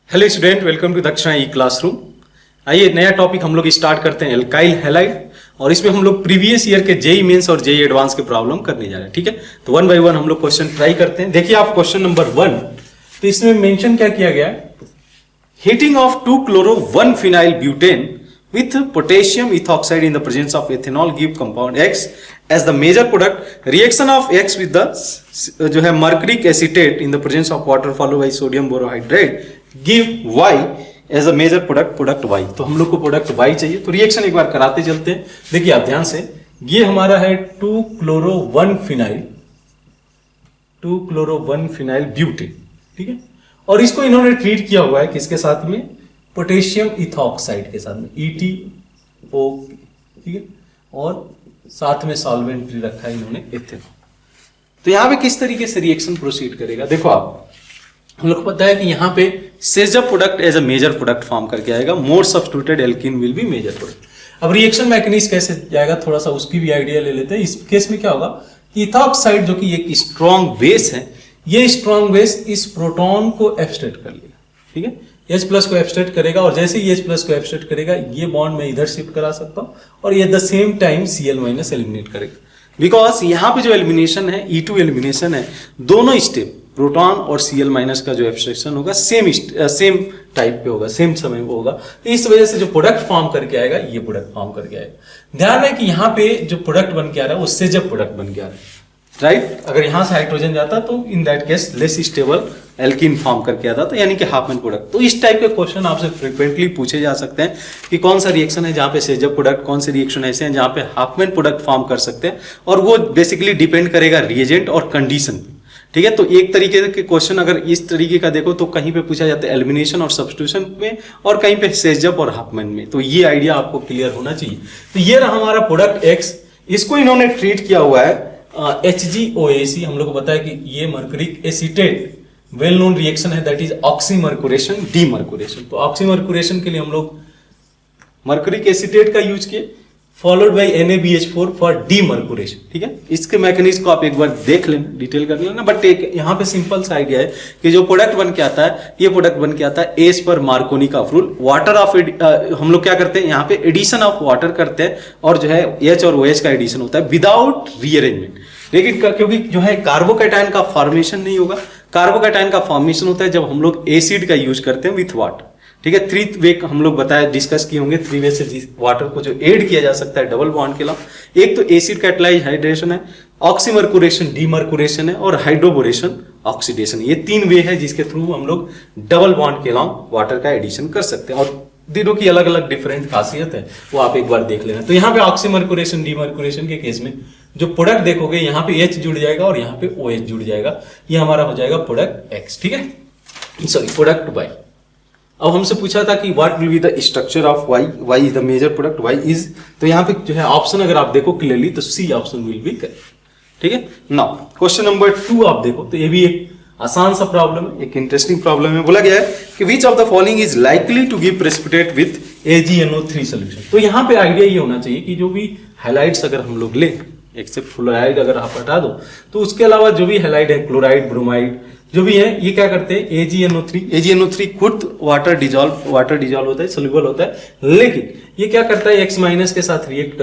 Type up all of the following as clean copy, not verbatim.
Hello student, welcome to दक्षिणा ई classroom. आइए नया टॉपिक हम लोग स्टार्ट करते हैं, एल्काइल हैलाइड। और इसमें हम लोग प्रीवियस ईयर के जेई मेंस और जेई एडवांस के प्रॉब्लम करने जा रहे हैं। ठीक है, तो वन बाय वन हम लोग क्वेश्चन ट्राई करते हैं। देखिए आप क्वेश्चन नंबर 1, तो इसमें मेंशन क्या किया गया है, heating of 2-chloro-1-phenyl butane with potassium ethoxide in the presence of ethanol give compound X as the major product. Reaction of X with the जो है mercuric acetate in the presence of water followed by sodium borohydride give Y as a major product Y। तो हम लोग को product Y चाहिए, तो reaction एक बार कराते चलते हैं। देखिए आप ध्यान से, ये हमारा है 2-chloro-1-phenyl ब्यूटेन, ठीक है। और इसको इन्होंने ट्रीट किया हुआ है किसके साथ में, पोटेशियम इथॉक्साइड के साथ में, ETO, ठीक है। और साथ में सॉल्वेंट भी रखा है इन्होंने, एथेनॉल। तो यहां पे किस तरीके से रिएक्शन प्रोसीड करेगा, देखो आप, हम लोग को पता है कि यहाँ पे सेजब product as a major product form करके आएगा, more substituted alkene will be major product. अब रिएक्शन मैकेनिज्म कैसे जाएगा, थोड़ा सा उसकी भी आइडिया ले लेते हैं। इस केस में क्या होगा कि इथॉक्साइड जो कि एक स्ट्रॉन्ग बेस है, ये स्ट्रॉन्ग बेस इस प्रोटॉन को एब्स्ट्रैक्ट कर लेगा, ठीक है। H प्लस को एब्स्ट्रैक्ट करेगा, और जैसे ही H प्लस को एब्स्ट्रैक्ट करेगा, ये बॉन्ड मैं इधर शिफ्ट करा सकता हूं, और ये the same time Cl minus eliminate करेगा। बिकॉज यहाँ पे जो एलिमिनेशन है, E2 एलिमिनेशन है, दोनों स्टेप प्रोटॉन और Cl माइनस का जो एब्स्ट्रैक्शन होगा सेम टाइप पे होगा, सेम समय पे होगा। तो इस वजह से जो प्रोडक्ट फॉर्म करके आएगा, ये प्रोडक्ट फॉर्म करके आएगा। ध्यान है कि यहाँ पे जो प्रोडक्ट बन के आ रहा है वो सेजब प्रोडक्ट बन के आ रहा है, राइट। अगर यहां से हाइड्रोजन जाता तो in that case less stable alkene form करके आता, तो यानी कि हाफमैन प्रोडक्ट। तो इस टाइप के क्वेश्चन आपसे फ्रीक्वेंटली पूछे जा सकते हैं कि कौन सा रिएक्शन है जहां पे सेजब प्रोडक्ट, कौन से रिएक्शन ऐसे हैं जहां पे हाफमैन प्रोडक्ट फॉर्म कर सकते हैं, और वो बेसिकली डिपेंड करेगा रिएजेंट और कंडीशन, ठीक है। तो एक तरीके के क्वेश्चन अगर इस तरीके का देखो तो कहीं पे पूछा जाता है एलिमिनेशन और सब्स्टिट्यूशन में, और कहीं पे सेजब और हाफमैन में। तो ये आइडिया आपको क्लियर होना चाहिए। तो ये रहा हमारा प्रोडक्ट एक्स, इसको इन्होंने ट्रीट किया हुआ है HgOAC। हम लोग को पता है कि ये mercuric acetate well known reaction है, दैट इज ऑक्सीमर्क्यूरेशन डीमर्क्यूरेशन। तो ऑक्सीमर्क्यूरेशन के लिए हम लोग मर्क्यूरिक एसीटेट का यूज किए, followed by NaBH4 for demercuration, ठीक है। इसके मैकेनिज्म को आप एक बार देख लेना, डिटेल कर लेना। बट एक यहाँ पे सिंपल सा आइडिया है कि जो प्रोडक्ट बन के आता है, ये प्रोडक्ट बन के आता है एज पर मार्कोनी का रूल। वाटर ऑफ हम लोग क्या करते हैं, यहाँ पे एडिशन ऑफ वाटर करते हैं, और जो है H और OH का एडिशन होता है विदाउट रीअरेंजमेंट। लेकिन क्योंकि जो है कार्बोकैटायन का फॉर्मेशन नहीं होगा, कार्बोकैटायन का फॉर्मेशन होता है जब हम लोग एसिड का यूज करते हैं विथ वाटर, ठीक है। 3 वे हम लोग बताया, डिस्कस किए होंगे, 3 वे से वाटर को जो ऐड किया जा सकता है डबल बॉन्ड के अलावा। एक तो एसिड कैटालाइज हाइड्रेशन है, ऑक्सीमर्क्यूरेशन डीमर्क्यूरेशन है, और हाइड्रोबोरेशन ऑक्सीडेशन। ये 3 वे है जिसके थ्रू हम लोग डबल बॉन्ड के अलावा वाटर का एडिशन कर सकते हैं, और तीनों की अलग अलग डिफरेंट खासियत है, वो आप एक बार देख लेना। तो यहाँ पे ऑक्सीमर्क्यूरेशन डीमर्क्यूरेशन के केस में जो प्रोडक्ट देखोगे, यहाँ पे H जुड़ जाएगा और यहाँ पे OH जुड़ जाएगा, ये हमारा हो जाएगा प्रोडक्ट X, ठीक है, सॉरी प्रोडक्ट Y। अब हमसे पूछा था कि what will be the structure of Y is the major product, Y is, तो यहाँ पे जो है ऑप्शन अगर आप देखो क्लियरली तो C option will be correct, ठीक है। नाउ क्वेश्चन नंबर 2 आप देखो, तो ये भी एक आसान सा प्रॉब्लम है, एक इंटरेस्टिंग प्रॉब्लम है। बोला गया है कि which of the following is likely to give precipitate with AgNO3 solution. तो यहाँ पे आइडिया ये होना चाहिए कि जो भी हैलाइड्स अगर हम लोग लें, एक्सेप्ट फ्लोराइड अगर आप हटा दो, तो उसके अलावा जो भी हैलाइड है, क्लोराइड, ब्रोमाइड, जो भी है, ये क्या करते हैं, AgNO3 खुद वाटर डिजॉल्व होता है, सोल्यूबल होता है, लेकिन ये क्या करता है, X माइनस के साथ रिएक्ट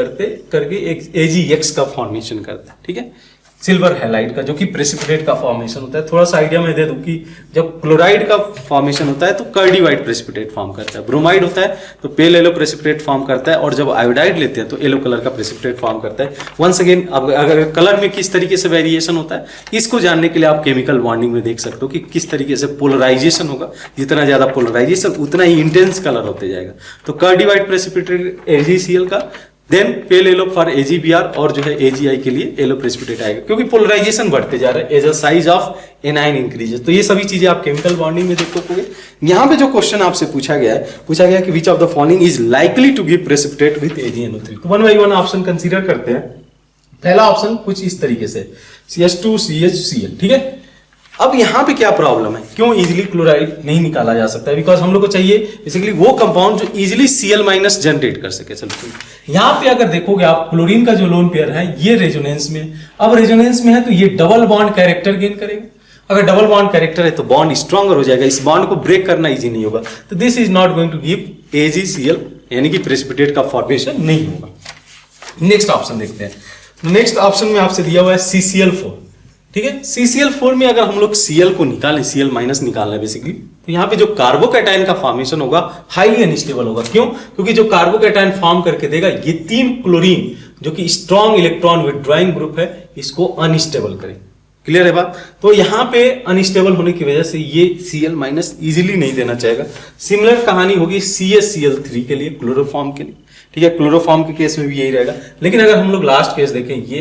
करके एक AgX का फॉर्मेशन करता है, ठीक है, सिल्वर हैलाइड का, जो कि प्रेसिपिटेट का फॉर्मेशन होता है। थोड़ा सा आइडिया मैं दे दूं कि जब क्लोराइड का फॉर्मेशन होता है तो कर्डी व्हाइट प्रेसिपिटेट फॉर्म करता है, ब्रोमाइड होता है तो पेल येलो प्रेसिपिटेट फॉर्म करता है, और जब आयोडाइड लेते हैं तो येलो कलर का प्रेसिपिटेट फॉर्म करता है। वंस अगेन, अगर कलर में किस तरीके से वेरिएशन होता है, इसको जानने के लिए आप केमिकल बॉन्डिंग में देख सकते हो कि किस तरीके से पोलराइजेशन होगा। जितना ज्यादा पोलराइजेशन उतना ही इंटेंस कलर होते जाएगा। तो कर्डी व्हाइट प्रेसिपिटेट AgCl का, then pale yellow for AgBr, और जो है AgI के लिए येलो प्रेसिपिटेट आएगा, क्योंकि पोलराइजेशन बढ़ते जा रहा है as a size of anion increases. तो ये सभी चीजें आप केमिकल बॉन्डिंग में देखोगे। यहाँ पे जो क्वेश्चन आपसे पूछा गया है कि which of the following is likely to give precipitate with AgNO3। तो 1 बाय 1 ऑप्शन कंसीडर करते हैं। पहला ऑप्शन कुछ इस तरीके से, CH2CHCl, ठीक है। अब यहाँ पे क्या प्रॉब्लम है, क्यों इजीली क्लोराइड नहीं निकाला जा सकता है, बिकॉज हम लोग को चाहिए बेसिकली वो कंपाउंड जो इजीली Cl माइनस जनरेट कर सके सोल्यूशन। यहाँ पे अगर देखोगे आप, क्लोरीन का जो लोन पेयर है ये रेजोनेंस में, अब रेजोनेंस में है तो ये डबल बॉन्ड कैरेक्टर गेन करेगा, अगर डबल बॉन्ड कैरेक्टर है तो बॉन्ड स्ट्रॉन्गर हो जाएगा, इस बॉन्ड को ब्रेक करना इजी नहीं होगा, तो this is not going to give AgCl यानी कि प्रेसिपिटेट का फॉर्मेशन नहीं होगा। नेक्स्ट ऑप्शन देखते हैं। नेक्स्ट ऑप्शन में आपसे दिया हुआ है CCl4, ठीक है। CCl4 में अगर हम लोग Cl को निकालें, Cl माइनस निकालना है बेसिकली, तो यहाँ पे जो कार्बोकैटायन का फॉर्मेशन होगा हाईली अनस्टेबल होगा। क्यों? क्योंकि जो कार्बोकैटायन फॉर्म करके देगा ये 3 क्लोरीन जो कि स्ट्रॉन्ग इलेक्ट्रॉन विथड्रॉइंग ग्रुप है, इसको अनस्टेबल करे। क्लियर है बात? तो यहाँ पे अनस्टेबल होने की वजह से ये Cl माइनस इजीली नहीं देना चाहेगा। सिमिलर कहानी होगी CaCl3 के लिए, क्लोरोफॉर्म के लिए, ठीक है। क्लोरोफॉर्म के केस में भी यही रहेगा। लेकिन अगर हम लोग लास्ट केस देखें, ये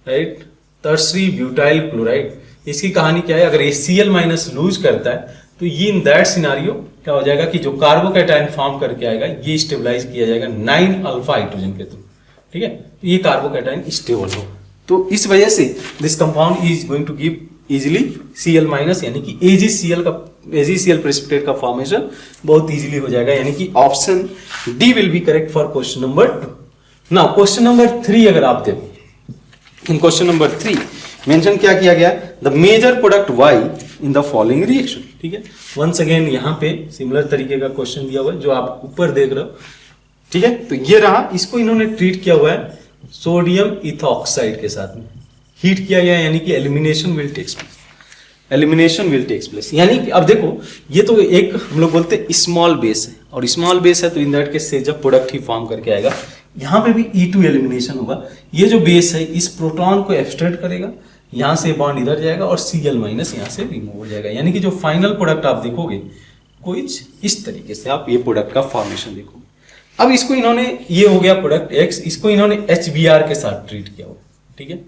राइट टर्सरी ब्यूटाइल क्लोराइड, इसकी कहानी क्या है? अगर ये Cl माइनस लूज करता है तो ये इन दैट सिनारियो क्या हो जाएगा कि जो कार्बोकैटायन फॉर्म करके आएगा ये स्टेबलाइज किया जाएगा 9 अल्फा हाइड्रोजन के थ्रू, ठीक है। तो ये कार्बोकैटायन स्टेबल हो, तो इस वजह से this compound is going to give easily Cl minus यानी कि AgCl प्रेसिपिटेट का फॉर्मेशन बहुत इजीली हो जाएगा, यानी कि option D will be correct for question number 2। Now question number 3 अगर आप देखो, इन क्वेश्चन नंबर 3 मेंशन क्या किया गया? The major product Y in the following reaction, ठीक है। वंस अगेन यहाँ पे सिमिलर तरीके का क्वेश्चन दिया हुआ है जो आप ऊपर देख रहे हो, ठीक है। तो ये रहा, इसको इन्होंने ट्रीट किया हुआ है सोडियम इथॉक्साइड के साथ में, हीट किया गया, यानी कि elimination will takes place, elimination will takes place. यानी कि अब देखो, ये तो एक हम लोग बोलते हैं स्मॉल बेस है, और स्मॉल बेस है तो इन दैट केस से जब प्रोडक्ट ही फॉर्म करके आएगा, यहाँ पे भी E2 एलिमिनेशन होगा। ये जो बेस है इस प्रोटॉन को एब्स्ट्रैक्ट करेगा, यहाँ से बॉन्ड इधर जाएगा और Cl माइनस यहाँ से रिमूव हो जाएगा, यानी कि जो फाइनल प्रोडक्ट आप देखोगे कुछ इस तरीके से आप ये प्रोडक्ट का फॉर्मेशन देखोगे। अब इसको इन्होंने, ये हो गया प्रोडक्ट X, इसको इन्होंने HBr के साथ ट्रीट किया हुआ, ठीक है।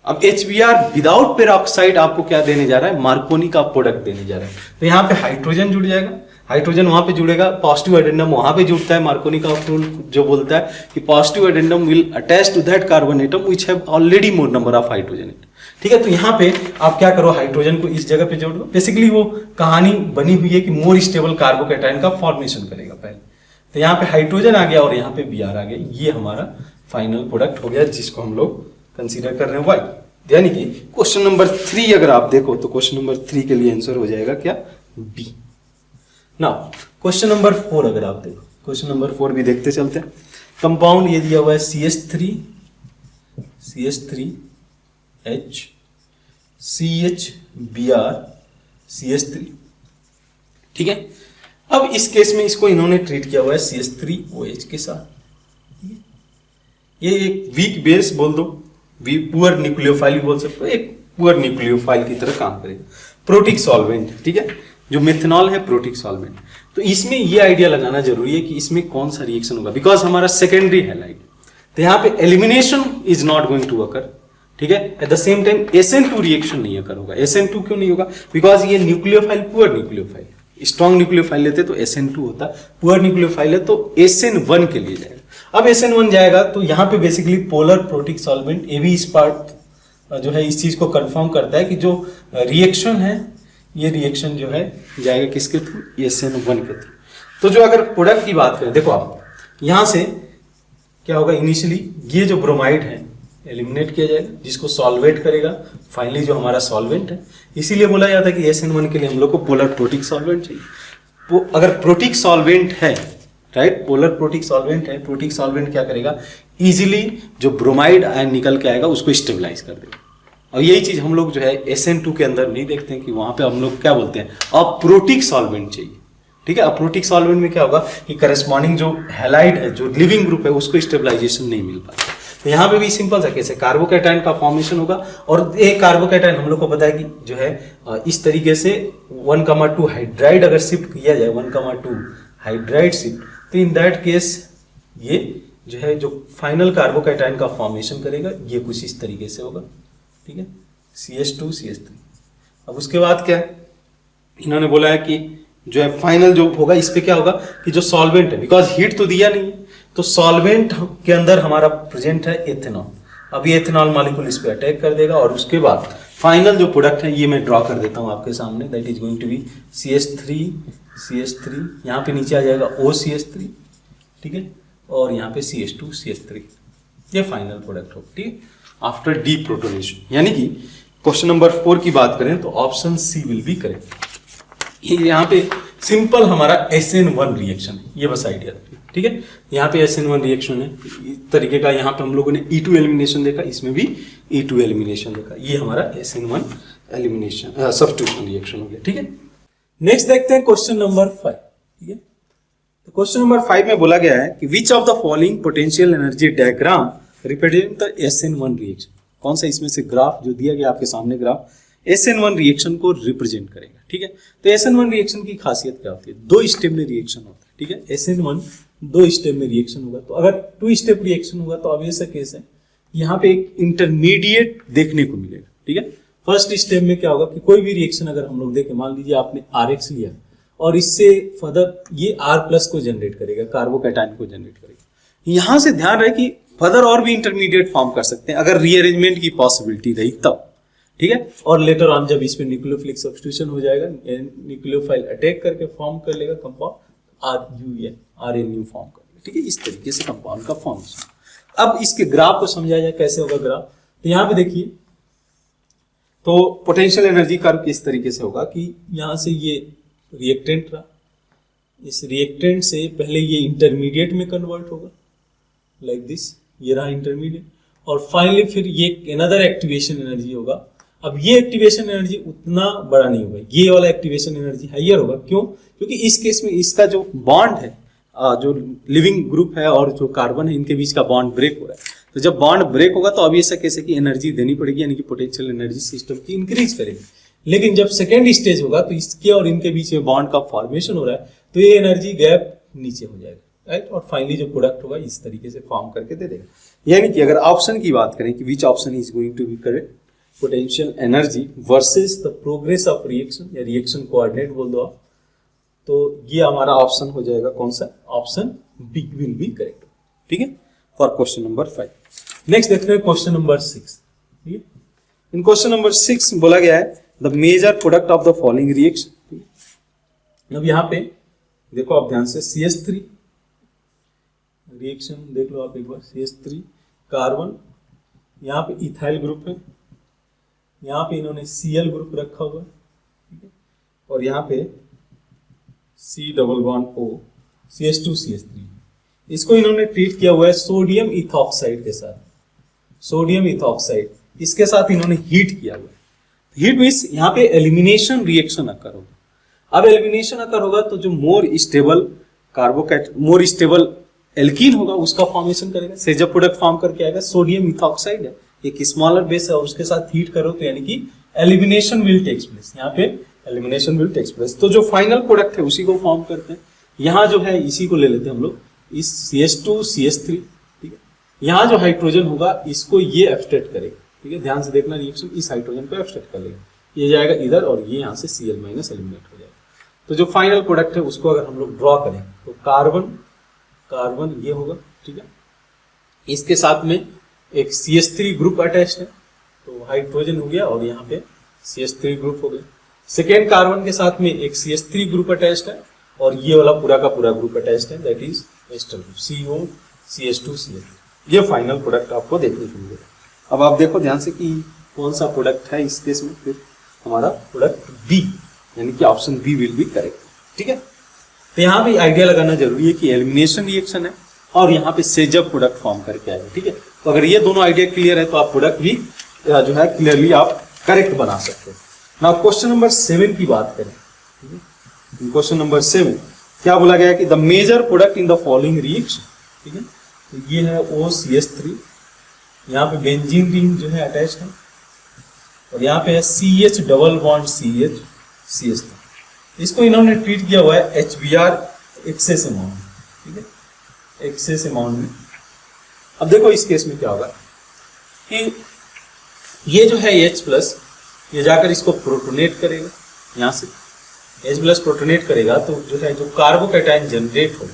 अब HBr विदाउट पेरोक्साइड आपको क्या देने जा रहा है? मार्कोनी का प्रोडक्ट देने जा रहा है। तो यहाँ पे हाइड्रोजन जुड़ जाएगा, हाइड्रोजन वहां पे जुड़ेगा, पॉजिटिव एडेंडम वहां पे जुड़ता है। मार्कोनी का रूल जो बोलता है कि positive addendum will attach to that carbon atom which have already more number of hydrogen, ठीक है। तो यहाँ पे आप क्या करो, हाइड्रोजन को इस जगह पे जोड़ दो। बेसिकली वो कहानी बनी हुई है कि मोर स्टेबल कार्बोकैटायन का फॉर्मेशन करेगा पहले। तो यहाँ पे हाइड्रोजन आ गया और यहाँ पे Br आ गया, ये हमारा फाइनल प्रोडक्ट हो गया जिसको हम लोग कंसीडर कर रहे हैं Y। यानी कि क्वेश्चन नंबर 3 अगर आप देखो तो क्वेश्चन नंबर 3 के लिए आंसर हो जाएगा क्या? B। नाउ क्वेश्चन नंबर 4 अगर आप देखो, क्वेश्चन नंबर 4 भी देखते चलते हैं। कंपाउंड ये दिया हुआ है CH3H CHBr CH3, ठीक है। अब इस केस में इसको इन्होंने ट्रीट किया हुआ है CH3OH के साथ, ठीक है। ये एक वीक बेस बोल दो, पुअर न्यूक्लियोफाइल भी बोल सकते हो, एक पुअर न्यूक्लियोफाइल की तरह काम करेगा। प्रोटिक सॉल्वेंट, ठीक है, जो मेथनॉल है प्रोटिक सॉल्वेंट। तो इसमें ये आइडिया लगाना जरूरी है कि इसमें कौन सा रिएक्शन होगा, बिकॉज हमारा सेकेंडरी हैलाइड, तो यहाँ पे elimination is not going to occur, ठीक है। At the same time SN2 reaction नहीं अकर होगा। SN2 क्यों नहीं होगा? बिकॉज ये nucleophile poor nucleophile, strong nucleophile लेते तो SN2 होता, पुअर न्यूक्लियोफाइल है तो SN1 के लिए जाएगा। अब SN1 जाएगा तो यहाँ पे बेसिकली पोलर प्रोटिक सॉल्वेंट, ये भी इस पार्ट जो है इस चीज को कंफर्म करता है कि जो रिएक्शन है ये रिएक्शन जो है जाएगा किसके थ्रू? SN1 के थ्रू। तो जो अगर प्रोडक्ट की बात करें, देखो आप यहां से क्या होगा, इनिशियली ये जो ब्रोमाइड है एलिमिनेट किया जाएगा, जिसको सॉल्वेट करेगा फाइनली जो हमारा सॉल्वेंट है। इसीलिए बोला जाता है कि SN1 के लिए हम लोग को पोलर प्रोटिक सॉल्वेंट चाहिए। तो अगर प्रोटिक सॉल्वेंट है, राइट, पोलर प्रोटिक सॉल्वेंट है, प्रोटिक सॉल्वेंट क्या करेगा, इजीली जो ब्रोमाइड आयन निकल के आएगा उसको स्टेबलाइज कर देगा। और यही चीज हम लोग जो है SN2 के अंदर नहीं देखते हैं कि वहां पे हम लोग क्या बोलते हैं, अप्रोटिक सॉल्वेंट चाहिए, ठीक है। अप्रोटिक सॉल्वेंट में क्या होगा कि करस्पॉन्डिंग जो हैलाइड है, जो लिविंग ग्रुप है, उसको स्टेबलाइजेशन नहीं मिल पाता। तो यहाँ पे भी सिंपल सा केस है, कार्बोकैटायन का फॉर्मेशन होगा। और एक कार्बोकैटायन हम लोग को पता है कि जो है इस तरीके से 1,2 हाइड्राइड अगर शिफ्ट किया जाए, 1,2 हाइड्राइड शिफ्ट, तो इन दैट केस ये जो है जो फाइनल कार्बोकैटायन का फॉर्मेशन करेगा ये कुछ इस तरीके से होगा, ठीक है, CH2 CH3। अब उसके बाद क्या है, इन्होंने बोला है कि जो है फाइनल जो होगा इस पे क्या होगा कि जो सॉल्वेंट है, बिकॉज हीट तो दिया नहीं है, तो सॉल्वेंट के अंदर हमारा प्रेजेंट है एथेनॉल। अब ये एथेनॉल मॉलिक्यूल इस पे अटैक कर देगा और उसके बाद फाइनल जो प्रोडक्ट है ये मैं ड्रॉ कर देता हूं आपके सामने, that is going to be CH3 यहाँ पे नीचे आ जाएगा OCH3, ठीक है, और यहाँ पे CH2 CH3, ये फाइनल प्रोडक्ट होगा, ठीक है, आफ्टर डीप्रोटोनेशन। यानी कि क्वेश्चन नंबर 4 की बात करें तो option C will be correct. ये यहाँ पे सिंपल हमारा SN1 रिएक्शन है, ये बस आइडिया रखिए, ठीक है। यहाँ पे SN1 रिएक्शन है इस तरीके का। यहाँ पे हम लोगों ने E2 एलिमिनेशन देखा, इसमें भी E2 एलिमिनेशन देखा। ये हमारा SN1 एलिमिनेशन सब्स्टिट्यूशन रिएक्शन हो गया, ठीक है। नेक्स्ट देखते हैं क्वेश्चन नंबर 5, ठीक है। तो क्वेश्चन नंबर 5 में बोला गया है कि which of the following potential energy diagram represent the SN1 reaction. कौन सा इसमें से ग्राफ जो दिया गया आपके सामने ग्राफ SN1 रिएक्शन को रिप्रेजेंट करेगा, ठीक है। तो SN1 रिएक्शन की खासियत क्या होती है? 2 स्टेप में रिएक्शन होता है, ठीक है। SN1 2 स्टेप में रिएक्शन होगा। तो अगर 2 स्टेप रिएक्शन होगा तो ऑब्वियस केस है यहाँ पे एक इंटरमीडिएट देखने को मिलेगा, ठीक है। फर्स्ट स्टेप में क्या होगा कि कोई भी रिएक्शन अगर हम लोग देखें, मान लीजिए आपने RX लिया और इससे फर्दर ये R+ को जनरेट करेगा, कार्बोकैटायन को जनरेट करेगा। यहां से ध्यान रहे कि फर्दर और भी इंटरमीडिएट फॉर्म कर सकते हैं अगर रीअरेंजमेंट की पॉसिबिलिटी रही तब, ठीक है। और लेटर ऑन जब इसमें न्यूक्लियोफिलिक सब्स्टिट्यूशन हो जाएगा, न्यूक्लियोफाइल अटैक करके फॉर्म कर लेगा कंपाउंड RNU फॉर्म कर लेगा, ठीक है। इस तरीके से कंपाउंड का फॉर्मेशन। अब इसके ग्राफ को समझा जाए कैसे होगा ग्राफ। तो यहाँ पे देखिए, तो पोटेंशियल एनर्जी कर्व किस तरीके से होगा कि यहाँ से ये रिएक्टेंट रहा, इस रिएक्टेंट से पहले ये इंटरमीडिएट में कन्वर्ट होगा लाइक दिस, ये रहा इंटरमीडिएट, और फाइनली फिर ये अनदर एक्टिवेशन एनर्जी होगा। अब ये एक्टिवेशन एनर्जी उतना बड़ा नहीं होगा, ये वाला एक्टिवेशन एनर्जी हाइयर होगा। क्यों? क्योंकि इस केस में इसका जो बॉन्ड है, जो लिविंग ग्रुप है और जो कार्बन है, इनके बीच का बॉन्ड ब्रेक हो रहा है। तो जब बॉन्ड ब्रेक होगा तो अब ऐसा कैसे कि एनर्जी देनी पड़ेगी, यानी कि पोटेंशियल एनर्जी सिस्टम की इंक्रीज करेगी। लेकिन जब सेकेंड स्टेज होगा तो इसके और इनके बीच में बॉन्ड का फॉर्मेशन हो रहा है, तो ये एनर्जी गैप नीचे हो जाएगा, राइट। और फाइनली जो प्रोडक्ट होगा इस तरीके से फॉर्म करके दे देगा। यानी कि अगर ऑप्शन की बात करें कि which option is going to be correct, potential energy versus the progress of reaction या रिएक्शन कोऑर्डिनेट बोल दो आप, तो ये हमारा ऑप्शन हो जाएगा कौन सा? Option B will be correct, ठीक है, फॉर क्वेश्चन नंबर 5। नेक्स्ट देखते हैं क्वेश्चन नंबर 6, ठीक है। इन क्वेश्चन नंबर 6 बोला गया है the major product of the following reaction. अब यहाँ पे देखो आप ध्यान से, CH3 रिएक्शन देख लो आप एक बार, CH3 कार्बन, यहाँ पे इथाइल ग्रुप है, यहाँ पे इन्होंने Cl ग्रुप रखा हुआ है, ठीक है, और यहाँ पे C+O CH2CH3, इसको इन्होंने ट्रीट किया हुआ है सोडियम इथॉक्साइड के साथ। सोडियम इथॉक्साइड इसके साथ इन्होंने हीट किया हुआ है। हीट मीन्स यहाँ पे एलिमिनेशन रिएक्शन अकर होगा। अब एलिमिनेशन अकर होगा तो जो मोर स्टेबल एल्कीन होगा उसका फॉर्मेशन करेगा, सेजब प्रोडक्ट फॉर्म करके आएगा। सोडियम इथॉक्साइड है, एक स्मॉलर बेस है और उसके साथ हीट करो तो यानी कि एलिमिनेशन विल टेक्स प्लेस, यहाँ पे एलिमिनेशन विल टेक्स प्लेस। तो जो फाइनल प्रोडक्ट है उसी को फॉर्म करते हैं। यहाँ जो है इसी को ले लेते हैं हम लोग, इस CH2 CH3, ठीक है। यहाँ जो हाइड्रोजन होगा इसको ये एब्स्ट्रैक्ट करेगा, ठीक है। ध्यान से देखना, रिएक्शन इस हाइड्रोजन को एब्स्ट्रैक्ट कर लेगा, ये जाएगा इधर और ये यहाँ से Cl- एलिमिनेट हो जाएगा। तो जो फाइनल प्रोडक्ट है उसको अगर हम लोग ड्रॉ करें तो कार्बन ये होगा, ठीक है। इसके साथ में एक CH3 ग्रुप अटैच्ड है, तो हाइड्रोजन हो गया और यहाँ पे CH3 ग्रुप हो गया। सेकेंड कार्बन के साथ में एक CH3 ग्रुप अटैच्ड है और ये वाला पूरा का पूरा ग्रुप अटैच्ड है, that is ester group CO CH2 CH3। ये फाइनल प्रोडक्ट आपको देखने को मिलेगा। अब आप देखो ध्यान से कि कौन सा प्रोडक्ट है इस केस में, फिर हमारा प्रोडक्ट बी, यानी कि option B will be correct, ठीक है। तो यहाँ पे आइडिया लगाना जरूरी है कि एलिमिनेशन रिएक्शन है और यहाँ पे सेजब प्रोडक्ट फॉर्म करके आएगा, ठीक है। तो अगर ये दोनों आइडिया क्लियर है तो आप प्रोडक्ट भी जो है क्लियरली आप करेक्ट बना सकते हैं। नाउ क्वेश्चन नंबर 7 की बात करें, ठीक है। क्वेश्चन नंबर 7 क्या बोला गया कि the major product in the following reaction, ठीक है। तो ये है OCH3, यहाँ पे बेंजीन रिंग जो है अटैच है और यहाँ पे है CH डबल बॉन्ड CH3। इसको इन्होंने ट्रीट किया हुआ है HBr एक्सेस अमाउंट, ठीक है, एक्सेस अमाउंट में। अब देखो इस केस में क्या होगा कि ये जो है H+, ये जाकर इसको प्रोटोनेट करेगा, यहाँ से H+ प्रोटोनेट करेगा तो जो है जो कार्बोकैटायन जनरेट होगा,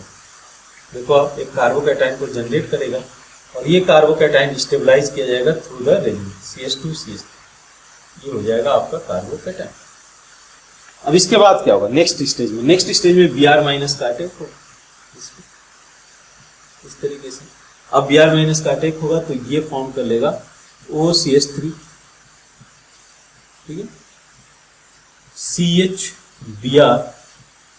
देखो आप एक कार्बोकैटायन को जनरेट करेगा और ये कार्बोकैटायन स्टेबलाइज किया जाएगा through the resin CH2 CH3, ये हो जाएगा आपका कार्बोकैटायन। अब इसके बाद क्या होगा नेक्स्ट स्टेज में? नेक्स्ट स्टेज में Br- का अटैक होगा इस तरीके से। अब Br- का अटैक होगा तो ये फॉर्म कर लेगा OCH3, ठीक है, CH Br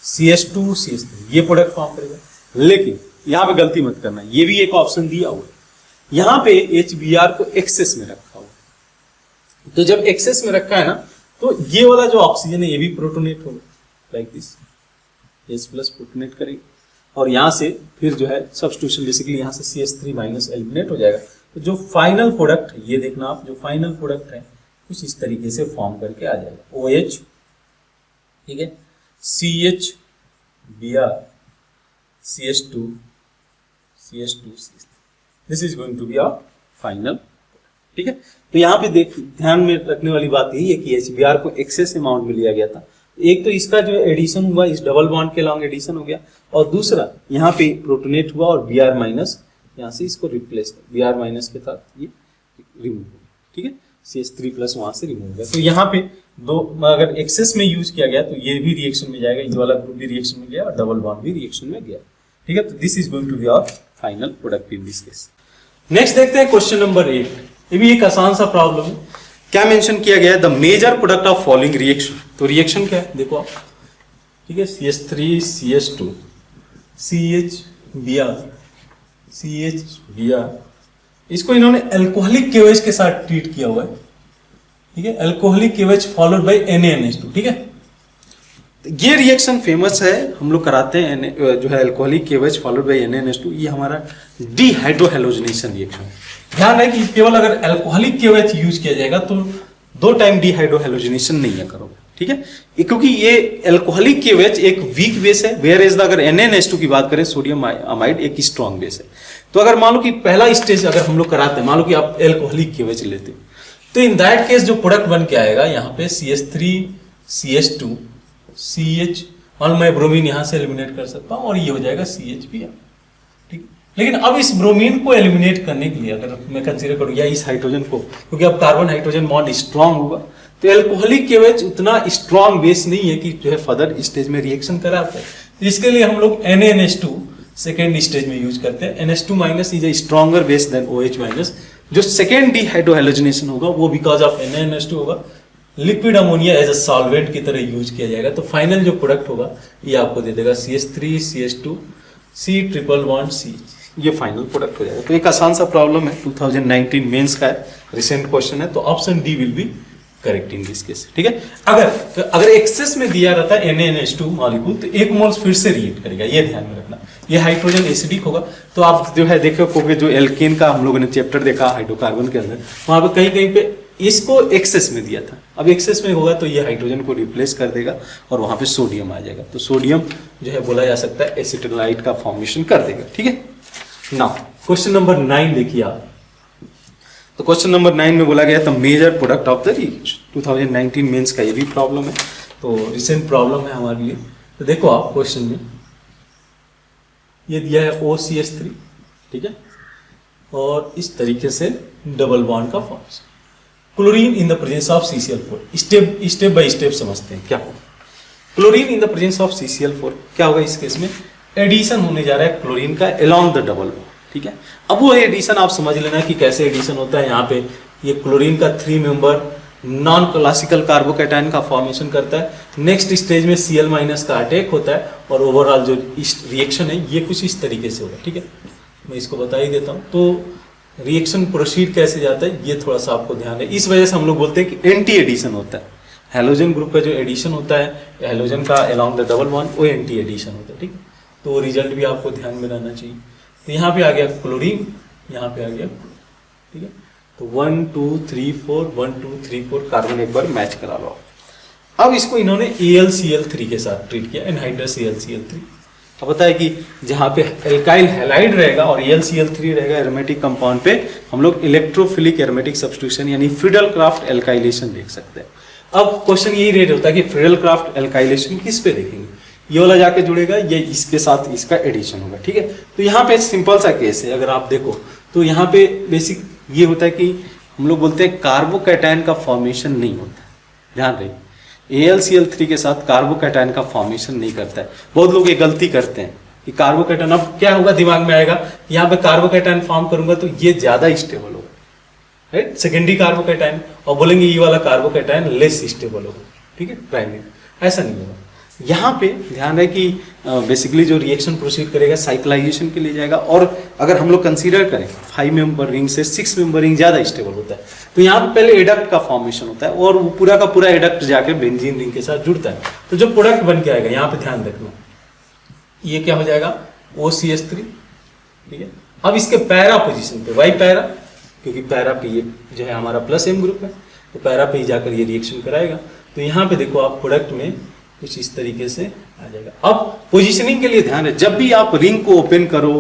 CH2 CH3 ये प्रोडक्ट फॉर्म करेगा। लेकिन यहां पे गलती मत करना, ये भी एक ऑप्शन दिया हुआ है, यहां पे HBr को एक्सेस में रखा हुआ है। तो जब एक्सेस में रखा है ना, तो ये वाला जो ऑक्सीजन है ये भी प्रोटोनेट होगा like this, H plus protonate करेंगे और यहां से फिर जो है सब्स्टिट्यूशन, बेसिकली यहां से CH3 माइनस एलिमिनेट हो जाएगा। तो जो फाइनल प्रोडक्ट है, ये देखना आप, जो फाइनल प्रोडक्ट है कुछ इस तरीके से फॉर्म करके आ जाएगा, OH, ठीक है, CH Br CH2 CH3, this is going to be our final, ठीक है। तो यहाँ पे ध्यान में रखने वाली बात यही है कि HBr को एक्सेस अमाउंट में लिया गया था। एक तो इसका जो एडिशन हुआ इस डबल बॉन्ड के लॉन्ग एडिशन हो गया, और दूसरा यहाँ पे प्रोटोनेट हुआ और Br माइनस यहाँ से इसको रिप्लेस, Br माइनस के साथ ये रिमूव हो गया, ठीक है, CH3 प्लस वहां से रिमूव हो गया। तो यहाँ पे दो अगर एक्सेस में यूज किया गया तो ये भी रिएक्शन में जाएगा, ये वाला ग्रुप भी रिएक्शन में गया और डबल बॉन्ड भी रिएक्शन में गया, ठीक है। तो this is going to be our final product in this case. Next देखते हैं क्वेश्चन नंबर 8, ये भी एक आसान सा प्रॉब्लम है। क्या मेंशन किया गया है, the major product of following reaction. तो रिएक्शन क्या है देखो आप, ठीक है, CH3 CH2 CH Br CH Br, इसको इन्होंने अल्कोहलिक केवेज के साथ ट्रीट किया हुआ है, ठीक है, अल्कोहलिक केवेज फॉलोड बाय NaNH2, ठीक है। ये रिएक्शन फेमस है, हम लोग कराते हैं जो है अल्कोहलिक केवेज फॉलोड बाय NaNH2, ये हमारा डिहाइड्रोहेलोजिनेशन रिएक्शन। ध्यान रहे कि केवल अगर अल्कोहलिक केवेज यूज किया जाएगा तो 2 टाइम डिहाइड्रोहेलोजिनेशन नहीं करोगे, ठीक है, क्योंकि ये अल्कोहलिक केवेज एक वीक बेस है, वेयर इज अगर NaNH2 की बात करें सोडियम अमाइड एक स्ट्रॉन्ग बेस है। तो अगर मान लो कि पहला स्टेज अगर हम लोग कराते हैं, मान लो कि आप अल्कोहलिक केवेज लेते हो, तो इन दैट केस जो प्रोडक्ट बन के आएगा यहाँ पे CH3 CH2 CH, मान लो मैं ब्रोमीन यहाँ से एलिमिनेट कर सकता हूँ और ये हो जाएगा CHBr, ठीक। लेकिन अब इस ब्रोमीन को एलिमिनेट करने के लिए अगर मैं कंसीडर करूँ या इस हाइड्रोजन को, क्योंकि अब कार्बन हाइड्रोजन बॉन्ड स्ट्रांग होगा, तो अल्कोहलिक केवेज उतना स्ट्रांग बेस नहीं है कि जो है फर्दर स्टेज में रिएक्शन करा पाए। तो इसके लिए हम लोग NaNH2 सेकेंड स्टेज में यूज करते हैं। NH2 minus is a stronger base than OH minus. जो सेकेंड डिहाइड्रोहेलोजिनेशन होगा वो बिकॉज ऑफ NaNH2 होगा, liquid ammonia as a solvent की तरह यूज किया जाएगा। तो फाइनल जो प्रोडक्ट होगा ये आपको दे देगा CH3 CH2 C triple bond C, ये फाइनल प्रोडक्ट हो जाएगा। तो एक आसान सा प्रॉब्लम है, 2019 मेंस का है, रिसेंट क्वेश्चन है, तो option D will be correct in this case, ठीक है। अगर एक्सेस में दिया रहता है NaNH2 मॉलिक्यूल तो एक मोल्स फिर से रिएक्ट करेगा, ये ध्यान में रखना। ये हाइड्रोजन एसिडिक होगा, तो आप जो है देखोगे जो एल्केन का हम लोगों ने चैप्टर देखा हाइड्रोकार्बन के अंदर, वहां पे कहीं कहीं पे इसको एक्सेस में दिया था, अब एक्सेस में होगा तो ये हाइड्रोजन को रिप्लेस कर देगा और वहां पे सोडियम आ जाएगा। तो सोडियम जो है बोला जा सकता है एसिटिलाइट का फॉर्मेशन कर देगा, ठीक है। नाउ क्वेश्चन नंबर 9 देखिए आप। तो क्वेश्चन नंबर 9 में बोला गया था major product of the reaction. 2019 Mains का ये भी प्रॉब्लम है, तो रिसेंट प्रॉब्लम है हमारे लिए। तो देखो आप क्वेश्चन में ये दिया है OCH3, ठीक है, और इस तरीके से डबल बॉन्ड का formation, chlorine in the presence of CCl4। Step by step समझते हैं क्या होगा। Chlorine in the presence of CCl4 क्या होगा, इस केस में एडिशन होने जा रहा है क्लोरीन का अलोंग द डबल बॉन्ड, ठीक है। अब वो एडिशन आप समझ लेना कि कैसे एडिशन होता है। यहाँ पे ये क्लोरीन का 3 मेंबर नॉन क्लासिकल कार्बोकैटायन का फॉर्मेशन करता है। नेक्स्ट स्टेज में Cl माइनस का अटैक होता है और ओवरऑल जो रिएक्शन है ये कुछ इस तरीके से होगा, ठीक है। मैं इसको बता ही देता हूँ। तो रिएक्शन प्रोसीड कैसे जाता है ये थोड़ा सा आपको ध्यान है। इस वजह से हम लोग बोलते हैं कि एंटी एडिशन होता है। हेलोजन ग्रुप का जो एडिशन होता है हेलोजन का अलोंग द डबल बॉन्ड, वो एंटी एडिशन होता है, ठीक है। तो रिजल्ट भी आपको ध्यान में रहना चाहिए। तो यहाँ पे आ गया क्लोरीन, यहाँ पे आ गया, ठीक है। तो 1 2 3 4 1 2 3 4 कार्बन एक बार मैच करा लो। अब इसको इन्होंने AlCl3 के साथ ट्रीट किया, एनहाइड्रस AlCl3। अब पता है कि जहाँ पे एल्काइल हैलाइड रहेगा और AlCl3 रहेगा एरोमेटिक कंपाउंड पे, हम लोग इलेक्ट्रोफिलिक एरोमेटिक सब्स्टिट्यूशन यानी फ्रीडल-क्राफ्ट एल्काइलेशन देख सकते हैं। अब क्वेश्चन यही रेट होता है कि फ्रीडल-क्राफ्ट एल्काइलेशन किस पे देखेंगे, ये वाला जाके जुड़ेगा, ये इसके साथ इसका एडिशन होगा, ठीक है। तो यहाँ पे सिंपल सा केस है, अगर आप देखो तो यहाँ पे बेसिक ये होता है कि हम लोग बोलते हैं कार्बोकैटायन का फॉर्मेशन नहीं होता, ध्यान रहे। AlCl3 के साथ कार्बोकैटायन का फॉर्मेशन नहीं करता है। बहुत लोग ये गलती करते हैं कि कार्बोकैटायन, अब क्या होगा दिमाग में आएगा, यहाँ पे कार्बोकैटायन फॉर्म करूंगा तो ये ज्यादा स्टेबल होगा, राइट, सेकेंडरी कार्बोकैटायन, और बोलेंगे ये वाला कार्बोकैटायन लेस स्टेबल होगा, ठीक है, प्राइमरी, ऐसा नहीं होगा। यहाँ पे ध्यान है कि बेसिकली जो रिएक्शन प्रोसीड करेगा साइक्लाइजेशन के लिए जाएगा, और अगर हम लोग कंसीडर करें 5 मेंबर रिंग से 6 मेंबर रिंग ज़्यादा स्टेबल होता है, तो यहाँ पे पहले एडक्ट का फॉर्मेशन होता है और वो पूरा का पूरा एडक्ट जाके बेंजीन रिंग के साथ जुड़ता है। तो जो प्रोडक्ट बन के आएगा, यहाँ पे ध्यान रखना, ये क्या हो जाएगा OCH3, ठीक है। अब इसके पैरा पोजीशन पे वाई पैरा, क्योंकि पैरा पे ये जो है हमारा प्लस M ग्रुप है, तो पैरा पे ही जाकर ये रिएक्शन कराएगा। तो यहाँ पे देखो आप प्रोडक्ट में कुछ इस तरीके से आ जाएगा। अब पोजीशनिंग के लिए ध्यान है, जब भी आप रिंग को ओपन करो,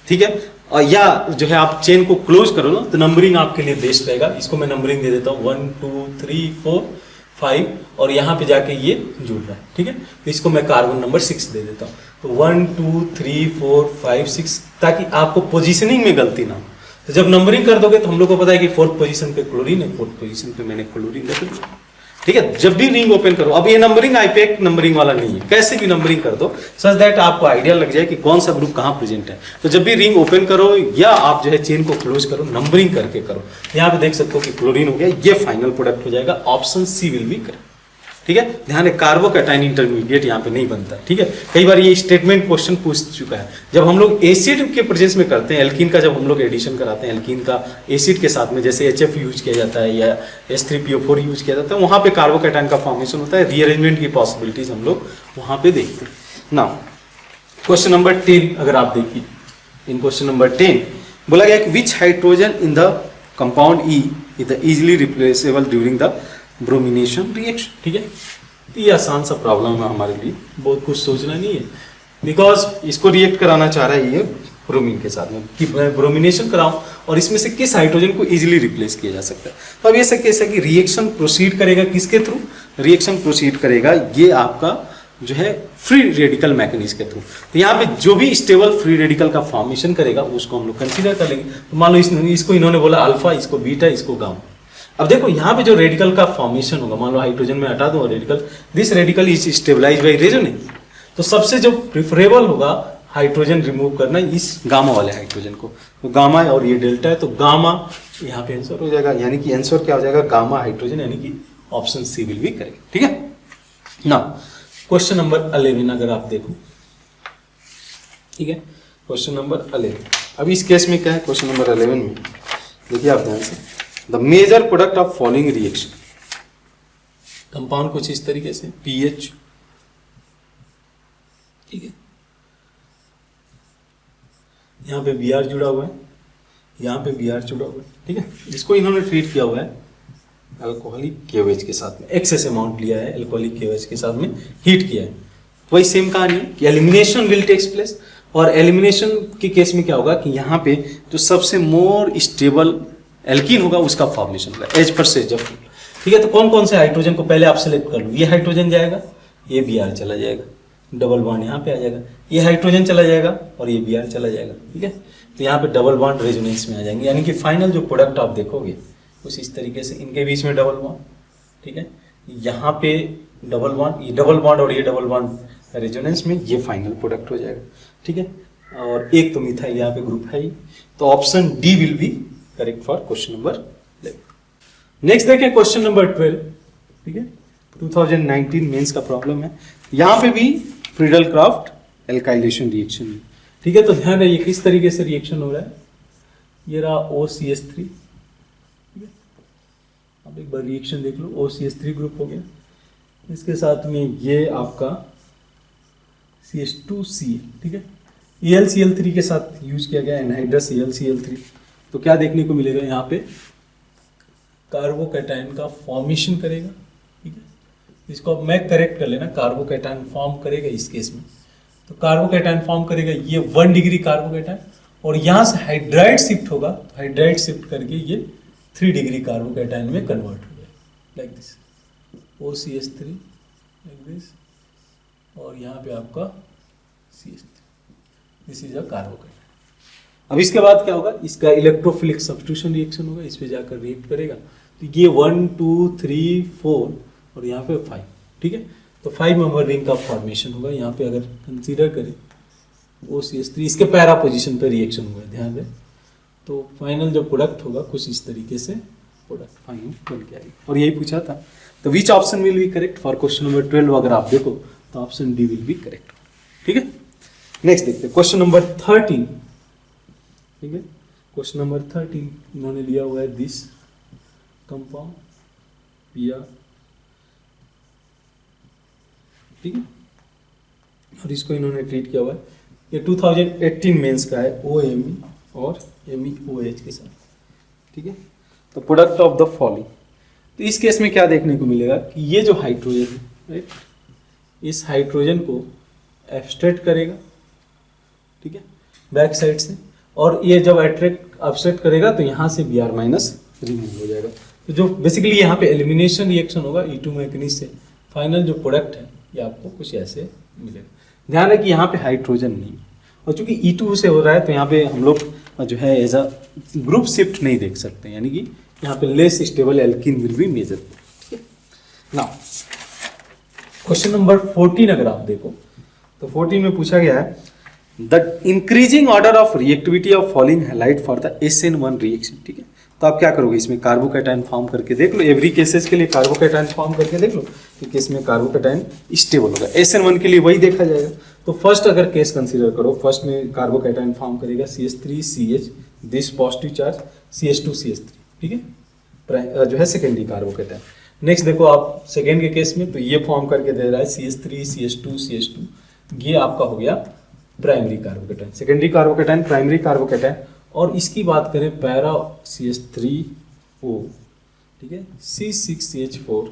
ठीक है, और या जो है आप चेन को क्लोज करो ना, तो नंबरिंग आपके लिए बेस्ट रहेगा। इसको मैं नंबरिंग दे देता हूँ 1 2 3 4 5, और यहाँ पे जाके ये जुड़ रहा है, ठीक है। तो इसको मैं कार्बन नंबर 6 दे देता हूँ। तो 1 2 3 4 5 6, ताकि आपको पोजीशनिंग में गलती ना हो। तो जब नंबरिंग कर दोगे तो हम लोग को पता है कि 4th पोजीशन पे क्लोरीन है, 4th पोजीशन पे मैंने क्लोरीन रख दिया, ठीक है। जब भी रिंग ओपन करो, अब ये नंबरिंग आईपैक नंबरिंग वाला नहीं है, कैसे भी नंबरिंग कर दो सच दैट आपको आइडिया लग जाए कि कौन सा ग्रुप कहाँ प्रेजेंट है। तो जब भी रिंग ओपन करो या आप जो है चेन को क्लोज करो, नंबरिंग करके करो। यहाँ पे देख सकते हो कि क्लोरीन हो गया, ये फाइनल प्रोडक्ट हो जाएगा, option C will be correct, ठीक है। ध्यान है, कार्बोकैटायन इंटरमीडिएट यहाँ पे नहीं बनता, ठीक है। कई बार ये स्टेटमेंट क्वेश्चन पूछ चुका है। जब हम लोग एसिड के प्रेजेंस में करते हैं, एल्कीन का जब हम लोग एडिशन कराते हैं, एल्कीन का एसिड के साथ में, जैसे HF यूज किया जाता है या H3PO4 यूज किया जाता है, वहाँ पे कार्बोकैटायन का फॉर्मेशन होता है, रीअरेंजमेंट की पॉसिबिलिटीज हम लोग वहाँ पे देखते हैं ना। क्वेश्चन नंबर 10 अगर आप देखिए, इन क्वेश्चन नंबर 10 बोला गया कि which hydrogen in the compound E is the easily replaceable during the bromination reaction, ठीक है। तो ये आसान सा प्रॉब्लम है हमारे लिए, बहुत कुछ सोचना नहीं है, बिकॉज इसको रिएक्ट कराना चाह रहा है ये ब्रोमीन के साथ में, कि मैं ब्रोमिनेशन कराऊं और इसमें से किस हाइड्रोजन को इजीली रिप्लेस किया जा सकता है। तो अब ये केस है कि रिएक्शन प्रोसीड करेगा किसके थ्रू, रिएक्शन प्रोसीड करेगा ये आपका जो है फ्री रेडिकल मैकेनिज्म के थ्रू। तो यहाँ पे जो भी स्टेबल फ्री रेडिकल का फॉर्मेशन करेगा उसको हम लोग कंसीडर कर लेंगे। तो मान लो इसको इन्होंने बोला अल्फा, इसको बीटा, इसको गामा। अब देखो यहाँ पे जो रेडिकल का फॉर्मेशन होगा, मान लो हाइड्रोजन में हटा दो radical, this radical is stabilise by resonance, तो सबसे जो प्रिफरेबल होगा हाइड्रोजन रिमूव करना इस गामा वाले हाइड्रोजन को। तो गामा है और ये डेल्टा है, तो गामा यहाँ पे आंसर हो जाएगा, यानी कि आंसर क्या हो जाएगा, गामा हाइड्रोजन, यानी कि option C will be correct, ठीक है ना। क्वेश्चन नंबर 11 अगर आप देखो, ठीक है, क्वेश्चन नंबर 11। अब इस केस में क्या है, क्वेश्चन नंबर 11 में देखिए आप ध्यान से, the major product of following reaction, compound कुछ इस तरीके से पीएच, ठीक है, यहाँ पे Br जुड़ा हुआ है, यहाँ पे Br जुड़ा हुआ है, ठीक है। इसको इन्होंने ट्रीट किया हुआ है अल्कोहलिक KOH के साथ में, एक्सेस अमाउंट लिया है अल्कोहलिक KOH के साथ में, हीट किया है। वही सेम कहानी है कि एलिमिनेशन विल टेक्स प्लेस, और एलिमिनेशन के केस में क्या होगा कि यहाँ पे जो सबसे मोर स्टेबल एल्कीन होगा उसका फॉर्मेशन होगा एज पर से जब, ठीक है। तो कौन कौन से हाइड्रोजन को पहले आप सेलेक्ट कर लो, ये हाइड्रोजन जाएगा, ये Br चला जाएगा, डबल बॉन्ड यहाँ पे आ जाएगा, ये हाइड्रोजन चला जाएगा और ये Br चला जाएगा, ठीक है। तो यहाँ पे डबल बॉन्ड रेजोनेंस में आ जाएंगे, यानी कि फाइनल जो प्रोडक्ट आप देखोगे कुछ इस तरीके से, इनके बीच में डबल बॉन्ड, ठीक है, यहाँ पे डबल बॉन्ड, ये डबल बॉन्ड और ये डबल बॉन्ड रेजोनेंस में, ये फाइनल प्रोडक्ट हो जाएगा, ठीक है। और एक तो मिथाइल यहाँ पे ग्रुप है ही, तो option D will be correct for question number 11। Next देखें क्वेश्चन नंबर 12, ठीक है, 2019 मेंस का प्रॉब्लम है। यहाँ पे भी फ्रीडल क्राफ्ट एल्काइलेशन रिएक्शन, ठीक है। तो ध्यान रखिए किस तरीके से रिएक्शन हो रहा है, ये रहा OCH3, ठीक है। अब एक बार रिएक्शन देख लो, OCH3 ग्रुप हो गया, इसके साथ में ये आपका CH2Cl, ठीक है, ElCl3 के साथ यूज किया गया एनहाइड्रस ElCl3। तो क्या देखने को मिलेगा, यहाँ पे कार्बोकैटायन का फॉर्मेशन करेगा, ठीक है। इसको अब मैं करेक्ट कर लेना, कार्बोकैटायन फॉर्म करेगा इस केस में, तो कार्बोकैटायन फॉर्म करेगा ये 1 डिग्री कार्बोकैटायन, और यहाँ से हाइड्राइड शिफ्ट होगा, तो हाइड्राइड शिफ्ट करके ये 3 डिग्री कार्बोकैटायन में कन्वर्ट हो जाएगा, like this OCH3 like this, और यहाँ पे आपका CH3, this is a carbocation. अब इसके बाद क्या होगा, इसका इलेक्ट्रोफिलिक सब्स्टिट्यूशन रिएक्शन होगा, इस पे जाकर रिएक्ट करेगा, तो ये 1 2 3 4 और यहाँ पे 5, ठीक है। तो 5 मेंबर रिंग का फॉर्मेशन होगा। यहाँ पे अगर कंसीडर करें OCH3, इसके पैरा पोजीशन पे रिएक्शन हुआ है, ध्यान दें। तो फाइनल जो प्रोडक्ट होगा कुछ इस तरीके से प्रोडक्ट फाइनल बन के आएगी, और यही पूछा था। तो which option will be correct for question number 12? अगर आप देखो तो option D will be correct. ठीक है, नेक्स्ट देखते हैं क्वेश्चन नंबर 13। ठीक है, क्वेश्चन नंबर 13 इन्होंने लिया हुआ है दिस कंपाउंड पिया। ठीक है, और इसको इन्होंने ट्रीट किया हुआ है, ये 2018 मेंस का है, OMe और MEOH के साथ। ठीक है, तो प्रोडक्ट ऑफ द फॉलोइंग। तो इस केस में क्या देखने को मिलेगा कि ये जो हाइड्रोजन है, राइट, इस हाइड्रोजन को एब्स्ट्रैक्ट करेगा, ठीक है, बैक साइड से, और ये जब एब्स्ट्रैक्ट करेगा तो यहाँ से Br माइनस रिमूव हो जाएगा। तो जो बेसिकली यहाँ पे एलिमिनेशन रिएक्शन होगा E2 मैंगनीज से, फाइनल जो प्रोडक्ट है ये आपको कुछ ऐसे मिलेगा। ध्यान है कि यहाँ पे हाइड्रोजन नहीं, और चूंकि E2 से हो रहा है तो यहाँ पे हम लोग जो है एज अ ग्रुप शिफ्ट नहीं देख सकते, यानी कि यहाँ पे less stable alkene will be major. ठीक है, नाउ क्वेश्चन नंबर 14 अगर आप देखो तो 14 में पूछा गया है the increasing order of reactivity of following highlight for the SN1 reaction. ठीक है, तो आप क्या करोगे, इसमें कार्बोकैटायन फॉर्म करके देख लो, एवरी केसेस के लिए कार्बोकैटायन फॉर्म करके देख लो कि केस में कार्बोकैटायन स्टेबल होगा। SN1 के लिए वही देखा जाएगा। तो फर्स्ट अगर केस कंसीडर करो, फर्स्ट में कार्बोकैटायन फॉर्म करेगा CH3CH, this positive charge CH2CH3। ठीक है, जो है सेकेंडरी कार्बोकैटायन। नेक्स्ट देखो आप सेकेंड के केस में, तो ये फॉर्म करके दे रहा है CH3CH2CH2, ये आपका हो गया primary carbocation. Secondary carbocation, primary carbocation. और इसकी बात करें पैरा CH3O, ठीक है, C6CH4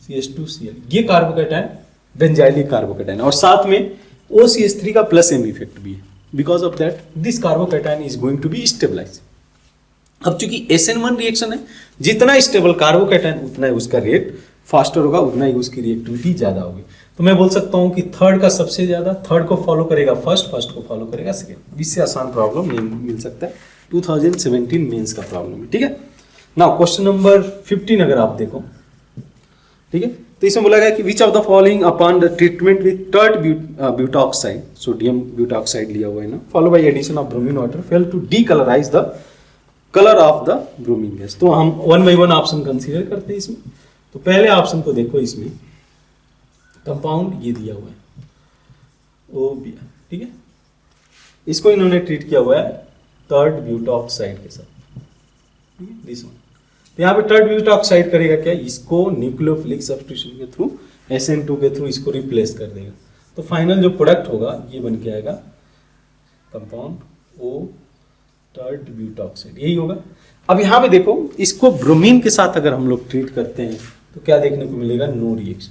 CH2Cl, ये कार्बोकैटायन बेंजाइलिक कार्बोकैटायन, और साथ में OCH3 का प्लस M इफेक्ट भी है। Because of that this carbocation is going to be stabilise. अब चूंकि SN1 रिएक्शन है, जितना स्टेबल कार्बोकैटायन उतना ही उसका रेट फास्टर होगा, उतना ही उसकी रिएक्टिविटी ज्यादा होगी। तो मैं बोल सकता हूं कि थर्ड का सबसे ज्यादा, थर्ड को फॉलो करेगा फर्स्ट, फर्स्ट को फॉलो करेगा सेकेंड। इससे आसान प्रॉब्लम नहीं मिल सकता है, 2017 मेंस का प्रॉब्लम है। ठीक है, नाउ क्वेश्चन नंबर 15 अगर आप देखो, ठीक है, तो इसमें बोला गया कि which of the following upon the treatment with tert butoxide, sodium butoxide लिया हुआ है ना, follow by addition of bromine water fail to decolourise the colour of the bromine gas. तो हम 1 by 1 ऑप्शन कंसीडर करते हैं इसमें। तो पहले ऑप्शन को देखो, इसमें कंपाउंड ये दिया हुआ है OBr, ठीक है, इसको इन्होंने ट्रीट किया हुआ है टर्ड ब्यूटॉक्साइड के साथ, ठीक है, दिस वन। तो यहाँ पे टर्ड ब्यूटॉक्साइड करेगा क्या, इसको न्यूक्लियोफिलिक सब्स्टिट्यूशन के थ्रू, SN2 के थ्रू इसको रिप्लेस कर देगा। तो फाइनल जो प्रोडक्ट होगा ये बन के आएगा कंपाउंड O टर्ड ब्यूटॉक्साइड, यही होगा। अब यहाँ पे देखो, इसको ब्रोमीन के साथ अगर हम लोग ट्रीट करते हैं तो क्या देखने को मिलेगा, नो रिएक्शन।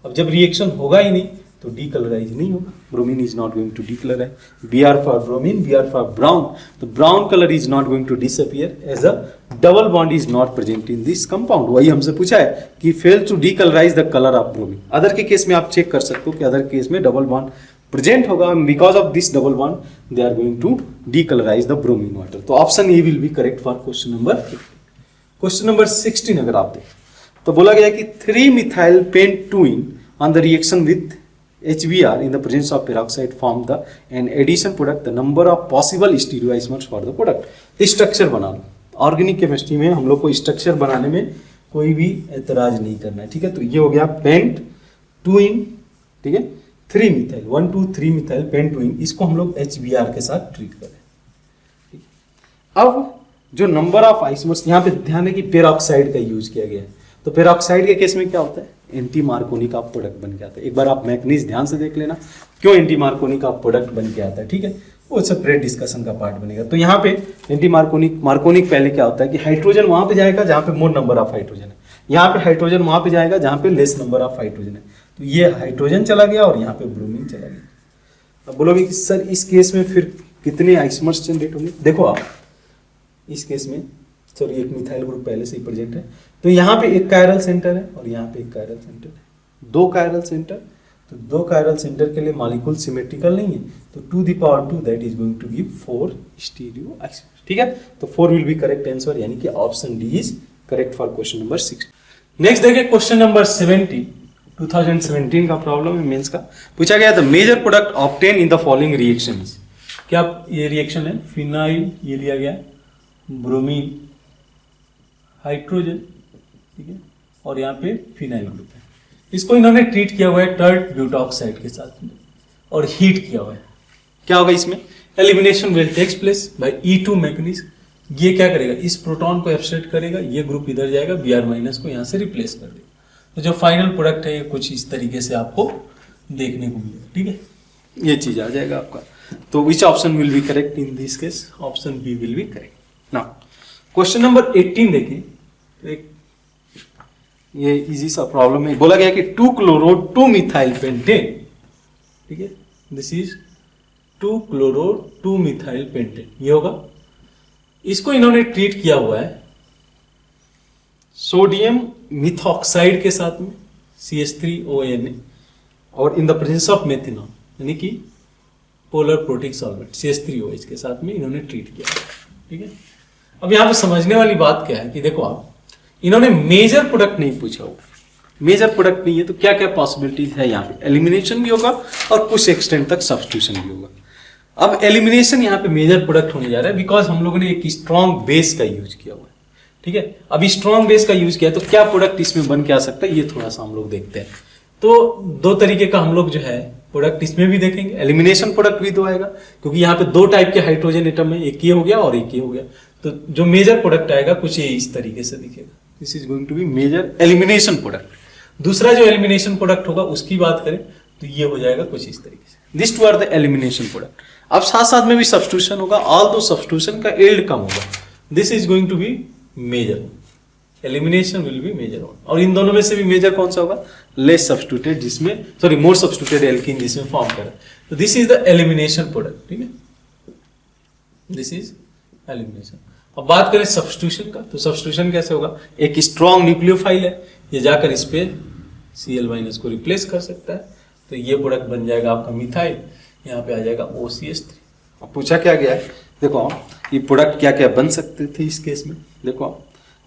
अब जब रिएक्शन होगा ही नहीं तो डीकलराइज नहीं होगा, bromine is not going to decolourise. Br for bromine, Br for brown, तो brown colour is not going to disappear as a double bond is not present in this compound. वही हमसे पूछा है कि fail to decolourise the colour of bromine. Other के case में आप check कर सकते हो कि अदर केस में डबल बॉन्ड प्रेजेंट होगा, because of this double bond they are going to decolourise the bromine water. तो option A will be correct for question number 15। Question number 16 अगर आप देखें तो बोला गया कि 3-methyl pentene on the reaction with HBr in the presence of peroxide form the an addition product, the number of possible stereoisomers for the product। Structure बना लो, organic chemistry में हम लोग को स्ट्रक्चर बनाने में कोई भी एतराज नहीं करना है। ठीक है, तो ये हो गया पेंट 2 ठीक है, 3-methyl 1 2 3-methyl pentene, इसको हम लोग HBr के साथ ट्रीट करें। अब जो नंबर ऑफ आइसोमर्स, यहाँ पे ध्यान है कि पेरोक्साइड का यूज किया गया है। तो पेरोक्साइड के केस में क्या होता है, एंटी मार्कोनी का प्रोडक्ट बन के आता है। एक बार आप मैग्नीज ध्यान से देख लेना, क्यों एंटी मार्कोनी का प्रोडक्ट बन के आता है। ठीक है, वो सेपरेट डिस्कशन का पार्ट बनेगा। तो यहाँ पे एंटी मार्कोनिक पहले क्या होता है कि हाइड्रोजन वहां पे जाएगा जहाँ पे मोर नंबर ऑफ हाइड्रोजन है, यहाँ पे हाइड्रोजन वहां पे जाएगा जहाँ पे लेस नंबर ऑफ हाइड्रोजन है। तो ये हाइड्रोजन चला गया और यहाँ पे ब्रोमीन चला गया। अब बोलोगे कि सर इस केस में फिर कितने आइसोमर्स जनरेट होंगे। देखो आप इस केस में सॉरी एक मिथाइल ग्रुप पहले से ही प्रेजेंट है, तो यहाँ पे एक कायरल सेंटर है और यहाँ पे एक कायरल सेंटर है, 2 कायरल सेंटर। तो 2 कायरल सेंटर के लिए मॉलिक्यूल सिमेट्रिकल नहीं है, तो 2 the power 2 that is going to give 4 stereo isomers. ठीक है, तो 4 विल बी करेक्ट आंसर, यानी कि option D is correct for question number 6। Next देखिए क्वेश्चन नंबर 17, 2017 का प्रॉब्लम है मेंस का। पूछा गया the major product obtain in the following reaction. क्या ये रिएक्शन है, फिनाइल ये लिया गया, ब्रोमीन हाइड्रोजन, ठीक है, और यहाँ पे फिनाइल ग्रुप है। इसको इन्होंने ट्रीट किया हुआ है टर्ट ब्यूटॉक्साइड के साथ में और हीट किया हुआ है। क्या होगा इसमें? Elimination will takes place by E2 manganese. ये क्या करेगा? इस प्रोटॉन को एब्स्ट्रैक्ट करेगा, ये ग्रुप इधर जाएगा, Br माइनस को यहाँ से रिप्लेस कर देगा। तो जो फाइनल प्रोडक्ट है ये कुछ इस तरीके से आपको देखने को मिलेगा, ठीक है, ये चीज आ जाएगा आपका। तो which option will be correct in this case? Option B will be correct. Now question number 18 देखें। तो एक ये इजी सा प्रॉब्लम है। बोला गया कि 2 क्लोरो 2 मिथाइल पेंटेन, ठीक है, this is 2 chloro 2 methyl pentane, ये होगा। इसको इन्होंने ट्रीट किया हुआ है सोडियम मिथॉक्साइड के साथ में CH3ONA और in the presence of methanol, यानी कि पोलर प्रोटिक सॉल्वेंट CH3OH के साथ में इन्होंने ट्रीट किया, ठीक है। अब यहाँ पे समझने वाली बात क्या है कि देखो आप, इन्होंने मेजर प्रोडक्ट नहीं पूछा हुआ, मेजर प्रोडक्ट नहीं है, तो क्या क्या पॉसिबिलिटीज है यहाँ पे? एलिमिनेशन भी होगा और कुछ एक्सटेंट तक सब्स्टिट्यूशन भी होगा। अब एलिमिनेशन यहाँ पे मेजर प्रोडक्ट होने जा रहा है बिकॉज हम लोगों ने एक स्ट्रॉन्ग बेस का यूज किया हुआ है, ठीक है। अब स्ट्रॉन्ग बेस का यूज किया है तो क्या प्रोडक्ट इसमें बन के आ सकता है, ये थोड़ा सा हम लोग देखते हैं। तो दो तरीके का हम लोग जो है प्रोडक्ट इसमें भी देखेंगे। एलिमिनेशन प्रोडक्ट भी दो आएगा क्योंकि यहाँ पे दो टाइप के हाइड्रोजन एटम है, एक ये हो गया और एक ये हो गया। तो जो मेजर प्रोडक्ट आएगा कुछ ये इस तरीके से दिखेगा, this is going to be major elimination product. दूसरा जो एलिमिनेशन प्रोडक्ट होगा उसकी बात करें तो ये हो जाएगा कुछ इस तरीके से। This two are the elimination product. अब साथ साथ में भी सब्स्टिट्यूशन होगा, ऑल दो सब्स्टिट्यूशन का यील्ड कम होगा, this is going to be major. Elimination will be major one. और इन दोनों में से भी मेजर कौन सा होगा? लेस सब्स्टिट्यूटेड, जिसमें सॉरी मोर सब्स्टिट्यूटेड एल्कीन जिसमें फॉर्म करा। तो this is the elimination product, ठीक है, दिस इज एलिमिनेशन। अब बात करें सब्स्टिट्यूशन का, तो सब्स्टिट्यूशन कैसे होगा? एक स्ट्रॉन्ग न्यूक्लियोफाइल है, ये जाकर इस पे Cl- को रिप्लेस कर सकता है, तो ये प्रोडक्ट बन जाएगा आपका मिथाइल, यहाँ पे आ जाएगा OCH3। अब पूछा क्या गया है, देखो ये प्रोडक्ट क्या क्या बन सकते थे इस केस में। देखो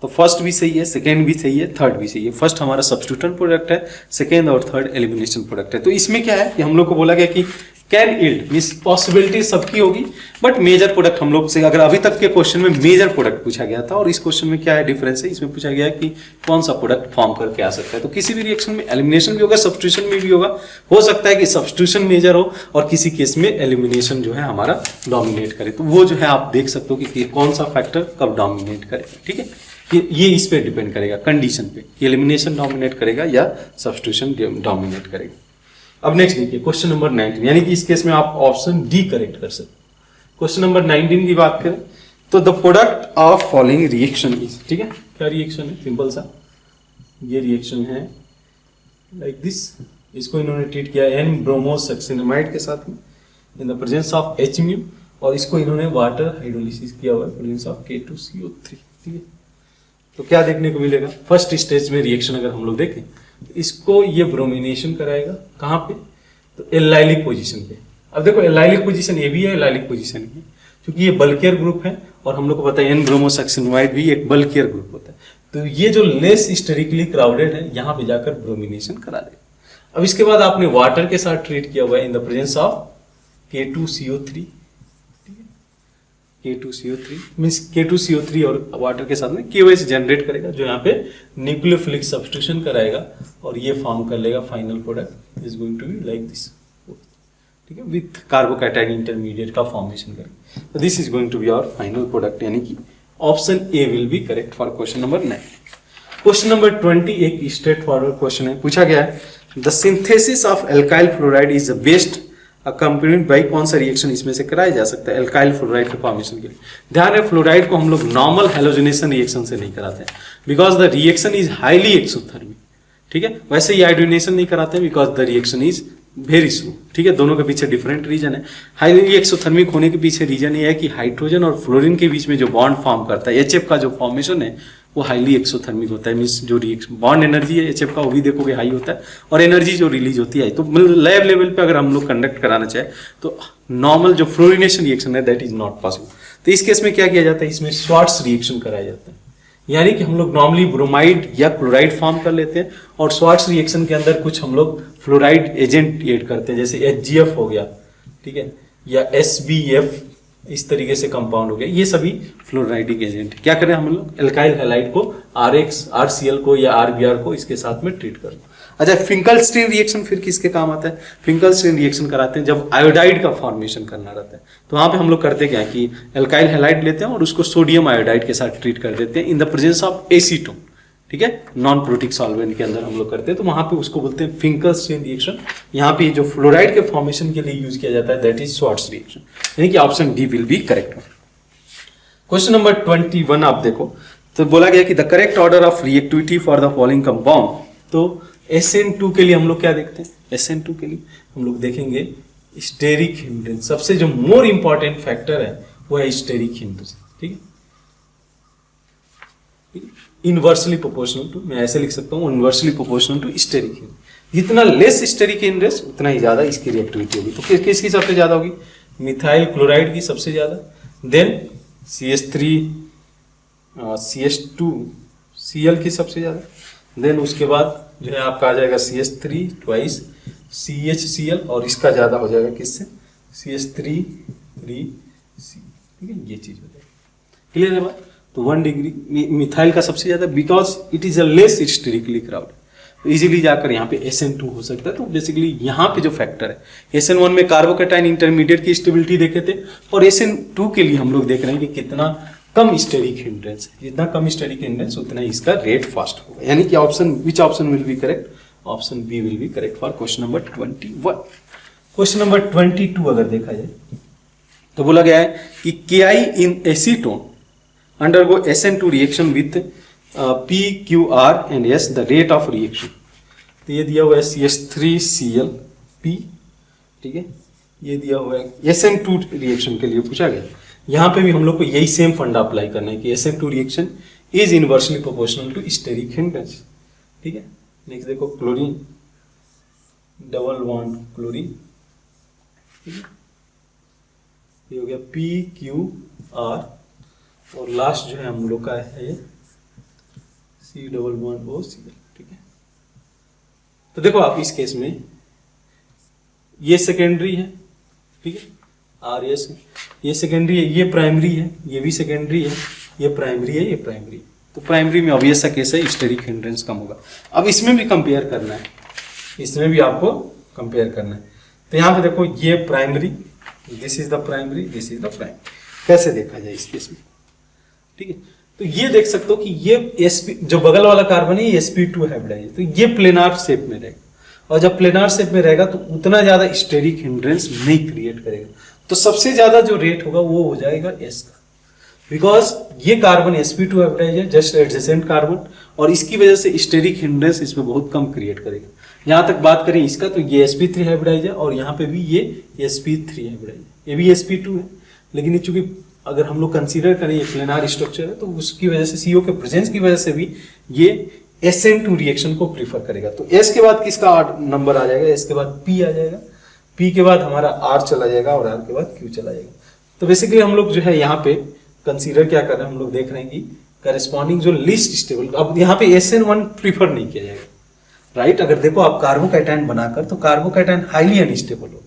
तो फर्स्ट भी सही है, सेकेंड भी सही है, थर्ड भी सही है। फर्स्ट हमारा सब्स्टिट्यूटेंट प्रोडक्ट है, सेकेंड और थर्ड एलिमिनेशन प्रोडक्ट है। तो इसमें क्या है कि हम लोग को बोला गया कि कैन यील्ड, मींस पॉसिबिलिटी सबकी होगी, बट मेजर प्रोडक्ट हम लोग से, अगर अभी तक के क्वेश्चन में मेजर प्रोडक्ट पूछा गया था और इस क्वेश्चन में क्या है डिफरेंस है, इसमें पूछा गया है कि कौन सा प्रोडक्ट फॉर्म करके आ सकता है। तो किसी भी रिएक्शन में एलिमिनेशन भी होगा, सब्स्टिट्यूशन में भी होगा। हो सकता है कि सब्स्टिट्यूशन मेजर हो और किसी केस में एलिमिनेशन जो है हमारा डोमिनेट करे। तो वो जो है आप देख सकते हो कि कौन सा फैक्टर कब डोमिनेट करेगा, ठीक है। ये इस पे डिपेंड करेगा कंडीशन पे, एलिमिनेशन डोमिनेट करेगा या सब्स्टिट्यूशन डोमिनेट करेगा। अब नेक्स्ट देखिए क्वेश्चन नंबर 19, यानी कि इस केस में आप ऑप्शन डी करेक्ट कर सकते। क्वेश्चन नंबर 19 की बात करें तो the product of following reaction is, ठीक है, क्या रिएक्शन है? सिंपल सा ये रिएक्शन है लाइक दिस। इसको इन्होंने ट्रीट किया N-ब्रोमोसक्सिनामाइड के साथ में in the presence of HMu, और इसको इन्होंने वाटर हाइड्रोलिसिस किया हुआ है प्रेजेंस ऑफ K2CO3, ठीक है। तो क्या देखने को मिलेगा? फर्स्ट स्टेज में रिएक्शन अगर हम लोग देखें तो इसको ये ब्रोमिनेशन कराएगा, कहाँ पे? तो एल्लाइलिक पोजीशन पे। अब देखो एल्लाइलिक पोजीशन ये भी है, एल्लाइलिक पोजीशन भी है, क्योंकि ये बल्कियर ग्रुप है और हम लोग को पता है N-ब्रोमोसक्सिनामाइड भी एक बल्कियर ग्रुप होता है। तो ये जो लेस स्टेरिकली क्राउडेड है यहाँ पे जाकर ब्रोमिनेशन करा देगा। अब इसके बाद आपने वाटर के साथ ट्रीट किया हुआ है in the presence of K2CO3, K2CO3 means K2CO3 और वाटर के साथ में KOH जनरेट करेगा, जो यहाँ पे न्यूक्लियोफिलिक सब्स्टिट्यूशन कराएगा और ये फॉर्म कर लेगा final product is going to be like this, ठीक है, विथ कार्बोकैटायन इंटरमीडिएट का फॉर्मेशन करेगा। तो this is going to be our final product, यानी कि option A will be correct for question number 9। Question number 20 एक स्ट्रेट फॉरवर्ड क्वेश्चन है। पूछा गया है the synthesis of alkyl fluoride is the best accompanied by, कौन सा reaction इसमें से कराया जा सकता है एल्काइल फ्लोराइड के फॉर्मेशन के लिए? ध्यान है फ्लोराइड को हम लोग नॉर्मल हेलोजिनेशन रिएक्शन से नहीं कराते हैं because the reaction is highly exothermic, ठीक है। वैसे ही आयोडीनेशन नहीं कराते हैं because the reaction is very slow, ठीक है। दोनों के पीछे डिफरेंट रीजन है। हाईली एक्सोथर्मिक होने के पीछे रीजन ये है कि हाइड्रोजन और फ्लोरीन के बीच में जो बॉन्ड फॉर्म करता है, HF का जो फॉर्मेशन है वो हाईली एक्सोथर्मिक होता है। मीन्स जो बॉन्ड एनर्जी है HF का वो भी देखोगे हाई होता है, और एनर्जी जो रिलीज होती है, तो लैब लेवल पे अगर हम लोग कंडक्ट कराना चाहे तो नॉर्मल जो फ्लोरिनेशन रिएक्शन है दैट इज नॉट पॉसिबल। तो इस केस में क्या किया जाता है, इसमें श्वार्ट्ज रिएक्शन कराया जाता है, यानी कि हम लोग नॉर्मली ब्रोमाइड या क्लोराइड फॉर्म कर लेते हैं और श्वार्ट्ज रिएक्शन के अंदर कुछ हम लोग फ्लोराइड एजेंट ऐड करते हैं, जैसे HGF हो गया, ठीक है, या SBF इस तरीके से कंपाउंड हो गया, ये सभी फ्लोराइडिक एजेंट है। क्या करें हम लोग, एल्काइल हैलाइड को RCl को या RBr को इसके साथ में ट्रीट कर। अच्छा, फिंकलस्टीन रिएक्शन फिर किसके काम आता है? फिंकलस्टीन रिएक्शन कराते हैं जब आयोडाइड का फॉर्मेशन करना रहता है, तो वहां पे हम लोग करते क्या है कि एल्काइल हैलाइड लेते हैं और उसको सोडियम आयोडाइड के साथ ट्रीट कर देते हैं in the presence of acetone, ठीक है, नॉन प्रोटिक सॉल्वेंट के अंदर हम लोग करते हैं, तो वहां पे उसको बोलते हैं फिंकलस्टीन रिएक्शन। यहाँ पे जो फ्लोराइड के फॉर्मेशन के लिए यूज किया जाता है दैट इज श्वार्ट्ज रिएक्शन, यानी कि option D will be correct. Question number 21 आप देखो, तो बोला गया कि the correct order of reactivity for the following compound. तो SN2 के लिए हम लोग क्या देखते हैं? SN2 के लिए हम लोग देखेंगे स्टेरिक हिंड्रेंस, सबसे जो मोर इंपॉर्टेंट फैक्टर है वो है स्टेरिक हिंड्रेंस, ठीक है, इनवर्सली प्रोपोर्शनल टू, मैं ऐसे लिख सकता हूँ, inversely proportional to steric hindrance. जितना लेस स्टेरिक हिंड्रेंस उतना ही ज्यादा इसकी रिएक्टिविटी होगी। तो किसकी सबसे ज्यादा होगी? मिथाइल क्लोराइड की सबसे ज्यादा, देन CH3 CH2 Cl की सबसे ज्यादा, देन उसके बाद जो है आपका आ जाएगा CH3 ट्वाइस CHCl, और इसका ज्यादा हो जाएगा किससे? CH3 3C, ठीक है, ये चीज हो जाएगी। क्लियर है बात? तो 1 डिग्री मिथाइल का सबसे ज्यादा, because it is a less sterically crowd, तो इजीली जाकर यहाँ पे SN2 हो सकता है। तो बेसिकली यहाँ पे जो फैक्टर है, SN1 में कार्बोकैटायन इंटरमीडिएट की स्टेबिलिटी देखे थे, और SN2 के लिए हम लोग देख रहे हैं कि कितना कम स्टेरिक हिंड्रेंस है, जितना कम स्टेरिक हिंड्रेंस उतना ही इसका रेट फास्ट होगा, यानी कि option which option will be correct? Option B will be correct for question number 21। Question number 22 अगर देखा जाए तो बोला गया है कि Ki in acetone undergo SN2 reaction with P, Q, R and S, the rate of reaction। तो ये दिया हुआ है CH3Cl P, ठीक है, ये दिया हुआ है SN2 रिएक्शन के लिए पूछा गया। यहाँ पे भी हम लोग को यही सेम फंडा अप्लाई करना है कि SN2 reaction is inversely proportional to steric hindrance, ठीक है। नेक्स्ट देखो क्लोरीन, डबल बॉन्ड क्लोरीन, ठीक है, ये हो गया PQR, और लास्ट जो है हम लोग का है ये C++OCl, ठीक है। तो देखो आप इस केस में ये सेकेंडरी है, ठीक है, RS ये सेकेंडरी है, ये प्राइमरी है, ये भी सेकेंडरी है, ये प्राइमरी है, ये प्राइमरी है। तो प्राइमरी में ऑब्वियस सा केस है, स्टेरिक हिंड्रेंस कम होगा। अब इसमें भी कंपेयर करना है, इसमें भी आपको कंपेयर करना है। तो यहाँ पे देखो ये primary, this is the primary, this is the primary. कैसे देखा जाए इस केस में, ठीक है। तो ये देख सकते हो कि ये sp जो बगल वाला कार्बन है ये sp2 हाइब्रिडाइज, तो ये प्लेनार शेप में रहेगा, और जब प्लेनार शेप में रहेगा तो उतना ज्यादा स्टेरिक हिंड्रेंस नहीं क्रिएट करेगा। तो सबसे ज्यादा जो रेट होगा वो हो जाएगा S का, बिकॉज ये कार्बन sp2 हाइब्रिडाइज है, जस्ट एडजेसेंट कार्बन, और इसकी वजह से स्टेरिक हिंड्रेंस इसमें बहुत कम क्रिएट करेगा। यहां तक बात करें इसका तो ये sp3 हाइब्रिडाइज है, और यहाँ पे भी ये sp3 हाइब्रिडाइज है, ये भी sp2 है, लेकिन ये चूंकि अगर हम लोग कंसीडर करें ये प्लेनार स्ट्रक्चर है तो उसकी वजह से CO के प्रेजेंस की वजह से भी ये SN2 रिएक्शन को प्रीफर करेगा। तो S के बाद किसका नंबर आ जाएगा? S के बाद P आ जाएगा, P के बाद हमारा R चला जाएगा, और R के बाद Q चला जाएगा। तो बेसिकली हम लोग जो है यहाँ पे कंसीडर क्या कर रहे हैं, हम लोग देख रहे हैं कि करेस्पॉन्डिंग जो लिस्ट स्टेबल, अब यहाँ पे SN1 प्रीफर नहीं किया जाएगा, राइट। अगर देखो आप कार्बोकैटायन बनाकर, तो कार्बोकैटायन हाईली अनस्टेबल होगा,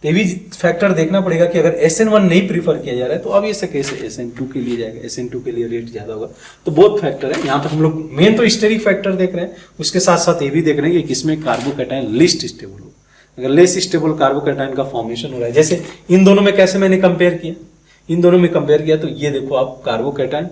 तो ये भी फैक्टर देखना पड़ेगा कि अगर SN1 नहीं प्रीफर किया जा रहा है तो अब ये केस SN2 के लिए जाएगा, SN2 के लिए रेट ज्यादा होगा। तो बहुत फैक्टर है यहाँ पे, हम लोग मेन तो स्टेरिक फैक्टर देख रहे हैं, उसके साथ साथ ये भी देख रहे हैं कि किसमें कार्बोकैटायन लिस्ट स्टेबल हो। अगर लेस स्टेबल कार्बोकैटायन का फॉर्मेशन हो रहा है, जैसे इन दोनों में कैसे मैंने कंपेयर किया, इन दोनों में कंपेयर किया तो ये देखो आप कार्बोकैटायन,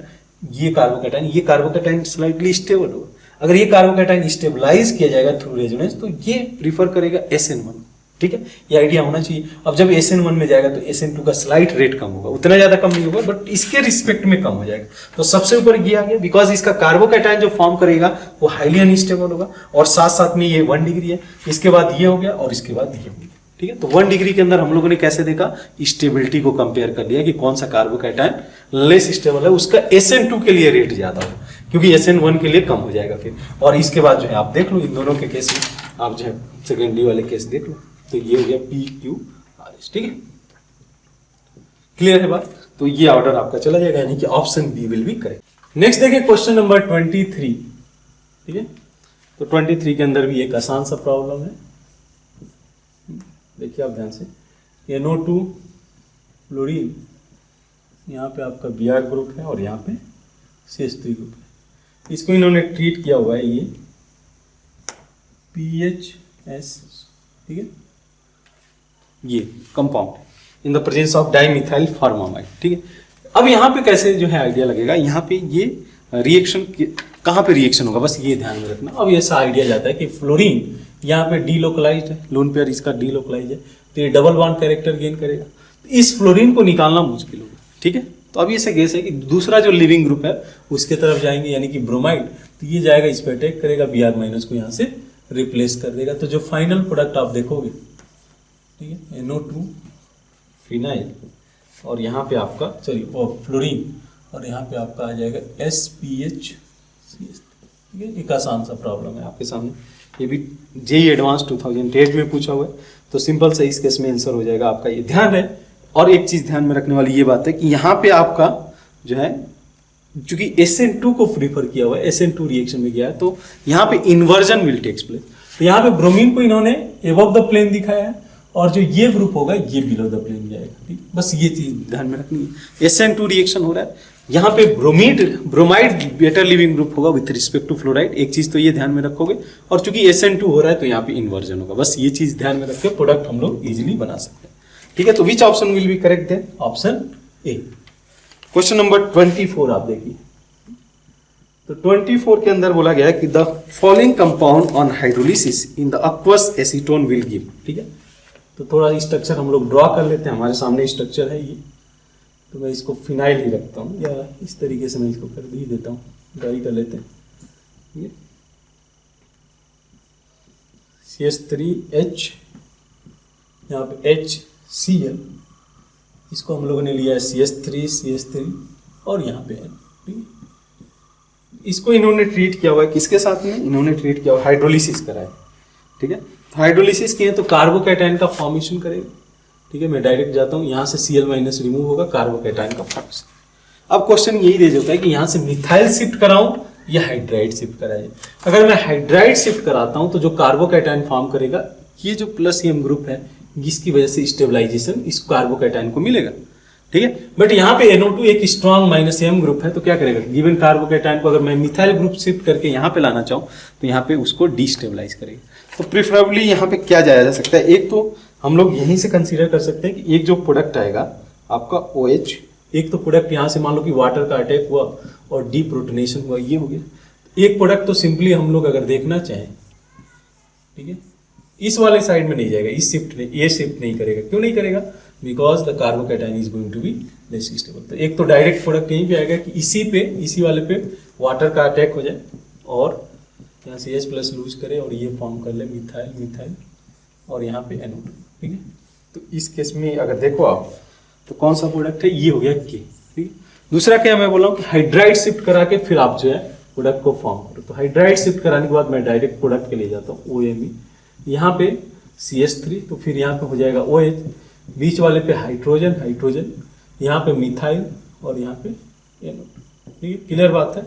ये कार्बोकैटायन स्लाइटली स्टेबल होगा। अगर ये कार्बोकैटायन स्टेबलाइज किया जाएगा थ्रू रेजोनेंस तो ये प्रीफर करेगा SN1, ठीक है, ये आइडिया होना चाहिए। अब जब SN1 में जाएगा तो SN2 का स्लाइट रेट कम होगा, उतना ज्यादा कम नहीं होगा, बट इसके रिस्पेक्ट में कम हो जाएगा। तो सबसे ऊपर ये आ गया, बिकॉज इसका कार्बोकैटायन जो फॉर्म करेगा वो हाईली अनस्टेबल होगा, और साथ साथ में ये 1 डिग्री है, इसके बाद ये हो गया, और इसके बाद ये हो गया, ठीक है। तो 1 डिग्री के अंदर हम लोगों ने कैसे देखा, स्टेबिलिटी को कंपेयर कर लिया कि कौन सा कार्बोकैटायन लेस स्टेबल है, उसका SN2 के लिए रेट ज्यादा होगा, क्योंकि SN1 के लिए कम हो जाएगा फिर। और इसके बाद जो है आप देख लो इन दोनों के केस में, आप जो है सेकेंडरी वाले केस देख लो, तो ये हो गया PQRS, ठीक है, क्लियर है बात। तो ये ऑर्डर आपका चला जाएगा, यानी कि option B will be correct. Next देखिए क्वेश्चन नंबर 23, ठीक है। तो 23 के अंदर भी एक आसान सा प्रॉब्लम है, देखिए आप ध्यान से, NO2 फ्लोरीन यहाँ पे आपका Br ग्रुप है और यहाँ पे CH3 ग्रुप है। इसको इन्होंने ट्रीट किया हुआ है ये PHS, ठीक है, ये compound in the presence of dimethyl formamide, ठीक है। अब यहाँ पे कैसे जो है आइडिया लगेगा, यहाँ पे ये रिएक्शन कहाँ पे रिएक्शन होगा, बस ये ध्यान में रखना। अब ऐसा आइडिया जाता है कि फ्लोरीन यहाँ पे डीलोकलाइज्ड है, लोन पेयर इसका डीलोकलाइज है, तो ये डबल बॉन्ड कैरेक्टर गेन करेगा, तो इस फ्लोरीन को निकालना मुश्किल होगा, ठीक है। तो अब ये से गेस है कि दूसरा जो लिविंग ग्रुप है उसके तरफ जाएंगे, यानी कि ब्रोमाइड, तो ये जाएगा इस पर अटैक करेगा, Br माइनस को यहाँ से रिप्लेस कर देगा। तो जो फाइनल प्रोडक्ट आप देखोगे, ठीक है, NO2 फिनाइल और यहाँ पे आपका फ्लोरीन और यहाँ पे आपका आ जाएगा SPH, ठीक है। एक आसान सा प्रॉब्लम है आपके सामने, ये भी JEE एडवांस 2008 में पूछा हुआ है, तो सिंपल से इस केस में आंसर हो जाएगा आपका ये। ध्यान है, और एक चीज ध्यान में रखने वाली ये बात है कि यहाँ पे आपका जो है चूंकि SN2 को प्रीफर किया हुआ है, SN2 रिएक्शन में गया है, तो यहाँ पे इन्वर्जन विल टेक्स प्लेस। तो यहाँ पे ब्रोमीन को इन्होंने एबव द प्लेन दिखाया है और जो ये ग्रुप होगा ये बिलो द प्लेन जाएगा, ठीक, बस ये चीज ध्यान में रखनी है। SN2 रिएक्शन हो रहा है, यहाँ पे ब्रोमाइड बेटर लिविंग ग्रुप होगा विथ रिस्पेक्ट टू फ्लोराइड, एक चीज तो ये ध्यान में रखोगे, और चूंकि SN2 हो रहा है तो यहाँ पे इन्वर्जन होगा, बस ये चीज ध्यान में रख के प्रोडक्ट हम लोग इजिली बना सकते हैं, ठीक है। तो which option will be correct then, option A. Question number 24 आप देखिए, तो 24 के अंदर बोला गया है कि the following compound on hydrolysis in the aqueous acetone will give, ठीक है। तो थोड़ा स्ट्रक्चर हम लोग ड्रॉ कर लेते हैं, हमारे सामने स्ट्रक्चर है ये, तो मैं इसको फिनाइल ही रखता हूँ, या इस तरीके से मैं इसको कर भी देता हूँ, ड्राई कर लेते हैं, ठीक है। CH3H, यहाँ पे HCl, इसको हम लोगों ने लिया है CH3 और यहाँ पे N, ठीक है। इसको इन्होंने ट्रीट किया हुआ है किसके साथ में, इन्होंने ट्रीट किया हुआ हाइड्रोलिसिस करा है, ठीक है। हाइड्रोलिसिस किए तो कार्बोकैटायन का फॉर्मेशन करेगा, ठीक है। मैं डायरेक्ट जाता हूँ, यहाँ से Cl माइनस रिमूव होगा, कार्बोकैटायन का फॉर्मेशन। अब क्वेश्चन यही दे देता है कि यहाँ से मिथाइल शिफ्ट कराऊं या हाइड्राइड शिफ्ट कराए। अगर मैं हाइड्राइड शिफ्ट कराता हूँ तो जो कार्बोकैटायन फॉर्म करेगा, ये जो प्लस M ग्रुप है, जिसकी वजह से स्टेबलाइजेशन इस कार्बोकैटायन को मिलेगा, ठीक है। बट यहाँ पे NO2 एक स्ट्रॉन्ग माइनस M ग्रुप है, तो क्या करेगा, गिवन कार्बोकैटायन को अगर मैं मिथाइल ग्रुप शिफ्ट करके यहाँ पे लाना चाहूँ तो यहाँ पे उसको डिस्टेबलाइज करेगा। तो प्रिफरेबली यहाँ पे क्या जाया जा सकता है, एक तो हम लोग यहीं से कंसीडर कर सकते हैं कि एक जो प्रोडक्ट आएगा आपका OH, एक तो प्रोडक्ट यहाँ से मान लो कि वाटर का अटैक हुआ और डीप्रोटोनेशन हुआ, ये हो गया। एक प्रोडक्ट तो सिंपली हम लोग अगर देखना चाहें, ठीक है, इस वाले साइड में नहीं जाएगा, इस शिफ्ट नहीं, ये शिफ्ट नहीं करेगा। क्यों नहीं करेगा, because the carbocation is going to be less stable. तो एक तो डायरेक्ट प्रोडक्ट यहीं पे आएगा कि इसी वाले पे वाटर का अटैक हो जाए और यहाँ से H प्लस लूज करे और ये फॉर्म कर ले मिथाइल और यहाँ पे NO2, ठीक है। तो इस केस में अगर देखो आप तो कौन सा प्रोडक्ट है, ये हो गया K, ठीक है। दूसरा क्या मैं बोला हूँ कि हाइड्राइड शिफ्ट करा के फिर आप जो है प्रोडक्ट को फॉर्म करो। तो हाइड्राइड शिफ्ट कराने के बाद मैं डायरेक्ट प्रोडक्ट के ले जाता हूँ OMe, यहाँ पे CH3, तो फिर यहाँ पे हो जाएगा OH, बीच वाले पे हाइड्रोजन, यहाँ पे मिथाइल और यहाँ पे NO2, ठीक है। क्लियर बात है,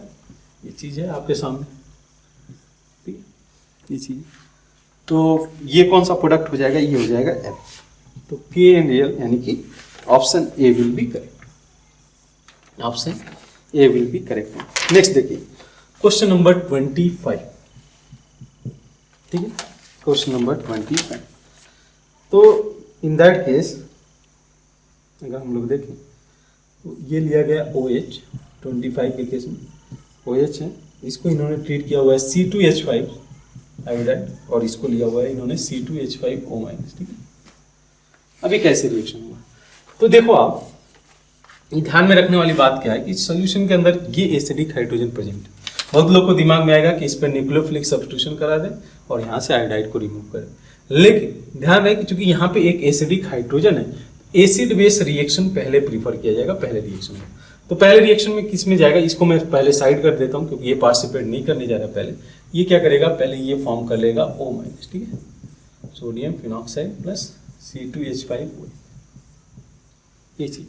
ये चीज है आपके सामने, ठीक है, ये चीज। तो ये कौन सा प्रोडक्ट हो जाएगा, ये हो जाएगा F। तो K एंड L यानी कि option A will be correct, option A will be correct. Next देखिए क्वेश्चन नंबर 25, ठीक है, क्वेश्चन नंबर 25। तो इन दैट केस अगर हम लोग देखें तो ये लिया गया OH, 25 के केस में OH है, इसको इन्होंने ट्रीट किया हुआ है C2H5 आयोडाइड और इसको लिया हुआ है इन्होंने C2H5O-, ठीक है। अभी कैसे रिएक्शन हुआ, तो देखो आप ध्यान में रखने वाली बात क्या है कि सॉल्यूशन के अंदर ये एसिडिक हाइड्रोजन प्रेजेंट है। बहुत लोग को दिमाग में आएगा कि इस पर न्यूक्लियोफिलिक सब्स्टिट्यूशन करा दें और यहाँ से आयोडाइड को रिमूव करें, लेकिन ध्यान रहे कि चूंकि यहाँ पे एक एसिडिक हाइड्रोजन है, एसिड बेस रिएक्शन पहले प्रीफर किया जाएगा पहले रिएक्शन में। तो पहले रिएक्शन में किस में जाएगा, इसको मैं पहले साइड कर देता हूँ क्योंकि ये पार्टिसिपेट नहीं करने जा रहा। पहले ये क्या करेगा, पहले ये फॉर्म कर लेगा O-, ठीक है, सोडियम फिनॉक्साइड प्लस C2H5O, ये चीज।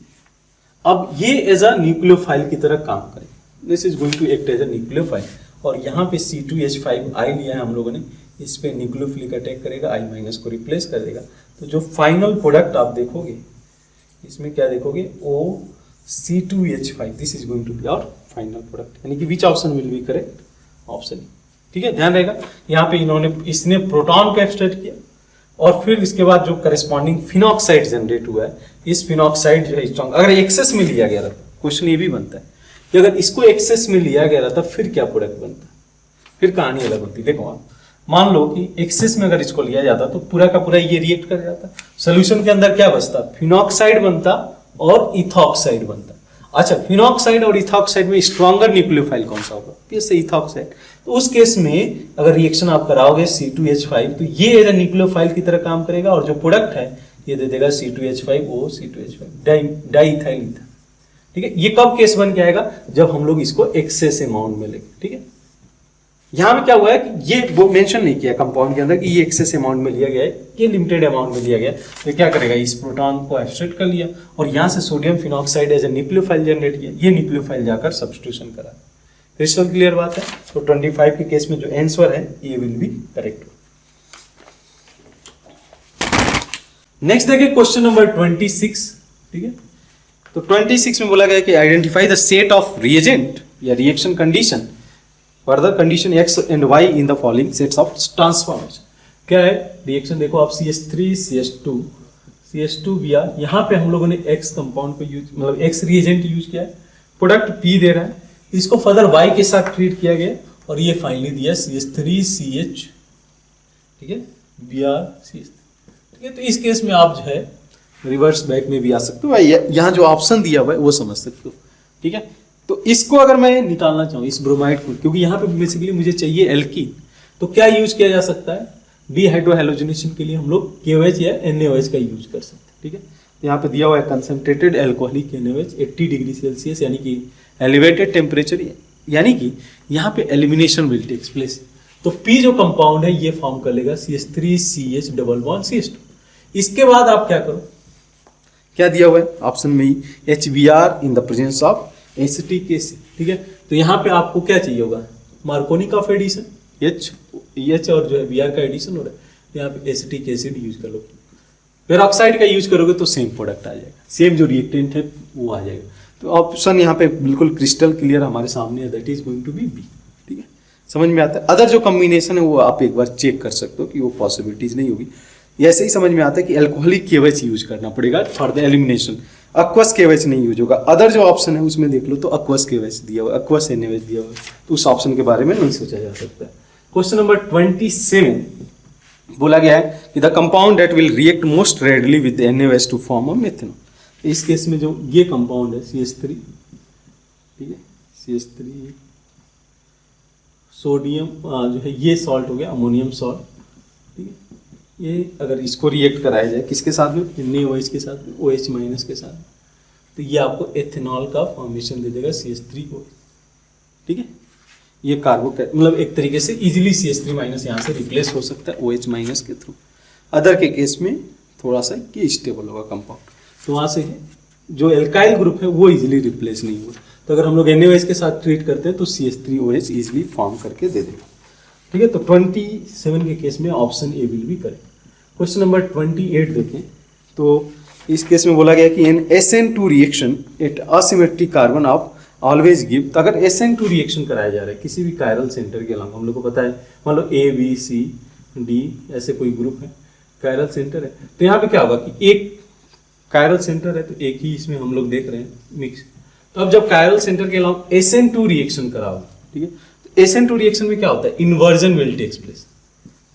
अब ये एज अ न्यूक्लियोफाइल की तरह काम करेगा, this is going to act as a nucleophile. और यहाँ पे C2H5I लिया है हम लोगों ने, इस पे न्यूक्लियोफिलिक अटैक करेगा, I- को रिप्लेस कर देगा। तो जो फाइनल प्रोडक्ट आप देखोगे इसमें क्या देखोगे, O C2H5, this is going to be our final product, यानी कि which option will be correct, option. ठीक है, ध्यान रहेगा यहाँ पे इसने प्रोटॉन को एक्सट्रैक्ट किया और फिर इसके बाद जो करस्पॉन्डिंग फिनॉक्साइड जनरेट हुआ है, इस फिनॉक्साइड जो है स्ट्रॉन्ग, अगर एक्सेस में लिया गया रहता, क्वेश्चन ये भी बनता है कि अगर इसको एक्सेस में लिया गया रहता फिर क्या प्रोडक्ट बनता, फिर कहानी अलग होती। देखो आप मान लो कि एक्सेस में अगर इसको लिया जाता तो पूरा का पूरा ये रिएक्ट कर जाता, सोल्यूशन के अंदर क्या बचता, फिनॉक्साइड बनता और इथॉक्साइड बनता। अच्छा, फिनॉक्साइड और इथॉक्साइड में स्ट्रॉन्गर न्यूक्लियोफाइल कौन सा होगा, जैसे इथॉक्साइड। तो उस केस में अगर रिएक्शन आप कराओगे C2H5 तो ये एज ए न्यूक्लियोफाइल की तरह काम करेगा और जो प्रोडक्ट है ये दे देगा C2H5O C2H5 डाइइथाइल ईथर। ठीक है, ये कब केस बन के आएगा, जब हम लोग इसको एक्सेस अमाउंट में लेंगे। ठीक है, यहां में क्या हुआ है कि ये वो मेंशन नहीं किया कंपाउंड के अंदर कि ये एक्सेस अमाउंट में लिया गया है, ये लिमिटेड अमाउंट में लिया गया, तो क्या करेगा, इस प्रोटॉन को एब्स्ट्रैक्ट कर लिया और यहां से sodium phenoxide as a nucleophile generate किया, ये न्यूक्लियोफाइल जाकर सब्स्टिट्यूशन करा। क्रिस्टल क्लियर बात है। तो 25 के केस में जो आंसर है ये विल बी करेक्ट। नेक्स्ट देखिए क्वेश्चन नंबर 26। ठीक है, तो 26 में बोला गया कि identify the set of reagent या reaction condition for the condition x and y in the following sets of transformation. क्या है रिएक्शन, देखो आप CH3 CH2 Br, यहाँ पे हम लोगों ने x कंपाउंड को यूज, मतलब x रिएजेंट यूज किया है, प्रोडक्ट P दे रहा है, इसको फर्दर y के साथ ट्रीट किया गया और ये फाइनली दिया CH3CH, ठीक है, Br CH। ठीक है, तो इस केस में आप जो है रिवर्स बैक में भी आ सकते हो, यहाँ जो ऑप्शन दिया हुआ है वो समझ सकते हो। ठीक है, तो इसको अगर मैं निकालना चाहूँ इस ब्रोमाइड को, क्योंकि यहाँ पे बेसिकली मुझे चाहिए एल्कीन, तो क्या यूज किया जा सकता है, डीहाइड्रोहैलोजिनेशन के लिए हम लोग KOH या NaOH का यूज कर सकते हैं। ठीक है, तो यहाँ पे दिया हुआ है concentrated alcoholic NaOH 80 degree Celsius, यानी कि एलिवेटेड टेम्परेचर, यानी कि यहाँ पे एलिमिनेशन विल टेक्स प्लेस। तो P जो कंपाउंड है ये फॉर्म कर लेगा CH3CH डबल बॉन्ड CH2। इसके बाद आप क्या करो, क्या दिया हुआ है ऑप्शन में ही, HBr in the presence of acetic acid. ठीक है, तो यहाँ पे आपको क्या चाहिए होगा, मार्कोनिक ऑफ एडिशन, H और जो है Br का एडिशन हो रहा है, तो यहाँ पे एसिटिक एसिड यूज कर लो। पेरोक्साइड का यूज करोगे तो सेम प्रोडक्ट आ जाएगा, सेम जो रिएक्टेंट है वो आ जाएगा। तो ऑप्शन यहाँ पे बिल्कुल क्रिस्टल क्लियर हमारे सामने है, that is going to be B. ठीक है, समझ में आता है। अदर जो कॉम्बिनेशन है वो आप एक बार चेक कर सकते हो कि वो पॉसिबिलिटीज नहीं होगी। ऐसे ही समझ में आता है कि एल्कोहलिक KOH यूज करना पड़ेगा फॉर द एलिमिनेशन, अक्वस KOH नहीं यूज होगा। अदर जो ऑप्शन है उसमें देख लो तो अक्वस KOH दिया हुआ, अक्वस NaOH दिया हुआ, तो उस ऑप्शन के बारे में नहीं सोचा जा सकता। क्वेश्चन नंबर 27 बोला गया है कि the compound that will react most readily with NaOH to form a methanol. इस केस में जो ये कंपाउंड है CH3, ठीक है, CH3 सोडियम जो है ये सॉल्ट हो गया, अमोनियम सॉल्ट। ठीक है, ये अगर इसको रिएक्ट कराया जाए किसके साथ में, NaOH के साथ में, OH माइनस के साथ में, तो ये आपको एथेनॉल का फॉर्मेशन दे देगा CH3OH। ठीक है, ये मतलब एक तरीके से इजीली CH3 माइनस यहाँ से रिप्लेस हो सकता है OH माइनस के थ्रू। अदर के केस में थोड़ा सा ये स्टेबल होगा कंपाउंड, तो वहाँ से जो एल्काइल ग्रुप है वो इजीली रिप्लेस नहीं हुआ। तो अगर हम लोग NaOH के साथ ट्रीट करते हैं तो CH3OH इजीली फॉर्म करके दे देगा। ठीक है, तो 27 के केस में option A will be correct. Question number 28 देखें, तो इस केस में बोला गया कि an SN2 reaction at asymmetric carbon of always give. तो अगर SN2 रिएक्शन कराया जा रहा है किसी भी कायरल सेंटर के अलावा, हम लोग को पता है मान लो A B C D ऐसे कोई ग्रुप है, कायरल सेंटर है, तो यहाँ पे क्या होगा कि एक कायरल सेंटर है तो एक ही इसमें हम लोग देख रहे हैं मिक्स। तो अब जब कायरल सेंटर के अलावा SN2 रिएक्शन कराओ, ठीक है, तो SN2 रिएक्शन में क्या होता है, इन्वर्जन विल टेक्स प्लेस।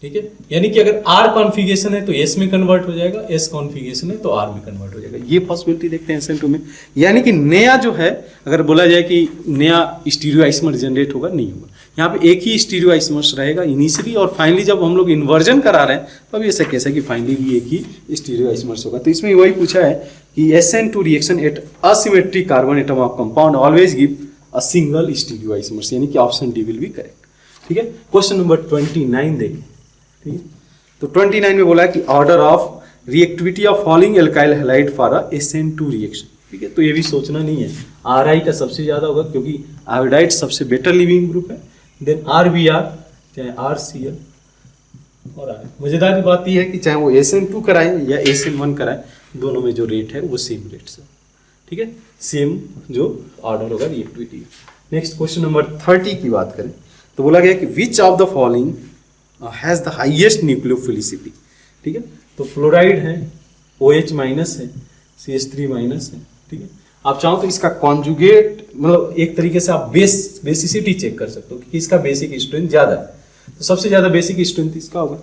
ठीक है, यानी कि अगर R कॉन्फ़िगरेशन है तो S में कन्वर्ट हो जाएगा, S कॉन्फ़िगरेशन है तो R में कन्वर्ट हो जाएगा। ये पॉसिबिलिटी देखते हैं SN2 में। यानी कि नया जो है, अगर बोला जाए कि नया स्टीरियोआइसोमर जनरेट होगा, नहीं होगा। यहाँ पे एक ही स्टीरियोआइसोमर्स रहेगा इनिशियली, और फाइनली जब हम लोग इन्वर्जन करा रहे हैं तो अभी ऐसा कैसा कि फाइनली भी एक ही स्टीरियोआइसोमर्स होगा। तो इसमें वही पूछा है कि SN2 reaction at asymmetric carbon atom of compound always give a single stereoisomers, यानी कि option D will be correct. ठीक है, क्वेश्चन नंबर 29 देखिए। ठीक है, तो 29 में बोला कि order of reactivity of following alkyl halide for a SN2 reaction. ठीक है, तो ये भी सोचना नहीं है, RI का सबसे ज्यादा होगा क्योंकि आयोडाइड सबसे बेटर लिविंग ग्रुप है, देन RBr, चाहे RCl और R। मजेदार बात यह है कि चाहे वो SN2 कराए या SN1 कराए, दोनों में जो रेट है वो सेम रेट से। ठीक है, सेम जो ऑर्डर होगा रिएक्टिविटी। नेक्स्ट क्वेश्चन नंबर 30 की बात करें तो बोला गया कि which of the following has the highest nucleophilicity. ठीक है, तो फ्लोराइड है, OH माइनस है, CH3 माइनस है। ठीक है, आप चाहो तो इसका कॉन्जुगेट मतलब एक तरीके से आप बेसिसिटी चेक कर सकते हो कि इसका बेसिक स्ट्रेंथ ज्यादा है, तो सबसे ज्यादा बेसिक स्ट्रेंथ इसका होगा।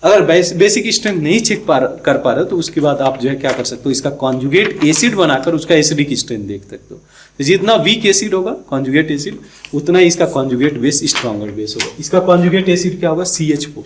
अगर बेसिक स्ट्रेंथ नहीं चेक कर पा रहे हो तो उसके बाद आप जो है क्या कर सकते हो, इसका कॉन्जुगेट एसिड बनाकर उसका एसिडिक स्ट्रेंथ देख सकते हो। तो जितना वीक एसिड होगा कॉन्जुगेट एसिड, उतना ही इसका कॉन्जुगेट बेस स्ट्रॉन्गर बेस होगा। इसका कॉन्जुगेट एसिड क्या होगा, CH4।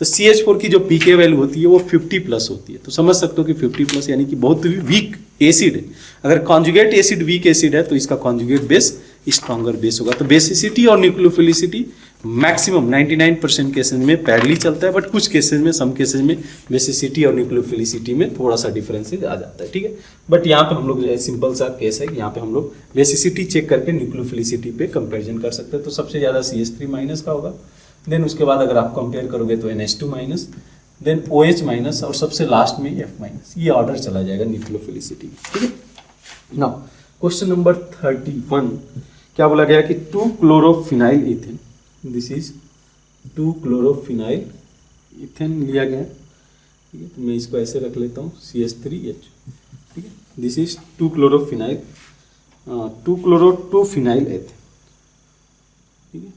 तो CH4 की जो पीके वैल्यू होती है वो 50 प्लस होती है। तो समझ सकते हो कि 50 प्लस यानी कि बहुत वीक एसिड है। अगर कॉन्जुगेट एसिड वीक एसिड है तो इसका कॉन्जुगेट बेस स्ट्रॉन्गर बेस होगा। तो बेसिसिटी और न्यूक्लियोफिलिसिटी मैक्सिमम 99% केसेस में पैरेलली चलता है, बट कुछ केसेस में, सम केसेस में बेसिसिटी और न्यूक्लियोफिलिसिटी में थोड़ा सा डिफरेंसेस आ जाता है। ठीक है, बट यहाँ पे हम लोग जो है सिंपल सा केस है कि यहाँ पे हम लोग बेसिसिटी चेक करके न्यूक्लियोफिलिसिटी पे कंपेरिजन कर सकते हैं। तो सबसे ज्यादा CH3 माइनस का होगा, देन उसके बाद अगर आप कंपेयर करोगे तो NH2 minus, then OH minus, और सबसे लास्ट में F माइनस। ये ऑर्डर चला जाएगा न्यूक्लियोफिलिसिटी। ठीक है, नाउ क्वेश्चन नंबर 31 क्या बोला गया कि 2-क्लोरोफिनाइल इथेन, दिस इज 2-क्लोरोफिनाइल इथेन लिया गया। ठीक है, तो मैं इसको ऐसे रख लेता हूँ CH3H। ठीक है, this is two chlorophenyl two chloro two phenyl ethane. ठीक है,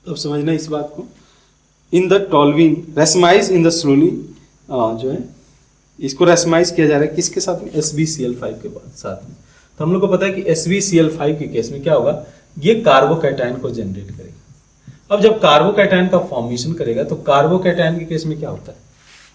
अब समझना इस बात को। इन द टॉल्विन रेसमाइज इन द स्लोली, जो है इसको रेसमाइज किया जा रहा है किसके साथ में, SbCl5 के बाद साथ में। तो हम लोग को पता है कि SbCl5 के केस में क्या होगा, ये कार्बोकैटायन को जनरेट करेगा। अब जब कार्बोकैटायन का फॉर्मेशन करेगा तो कार्बोकैटायन के केस में क्या होता है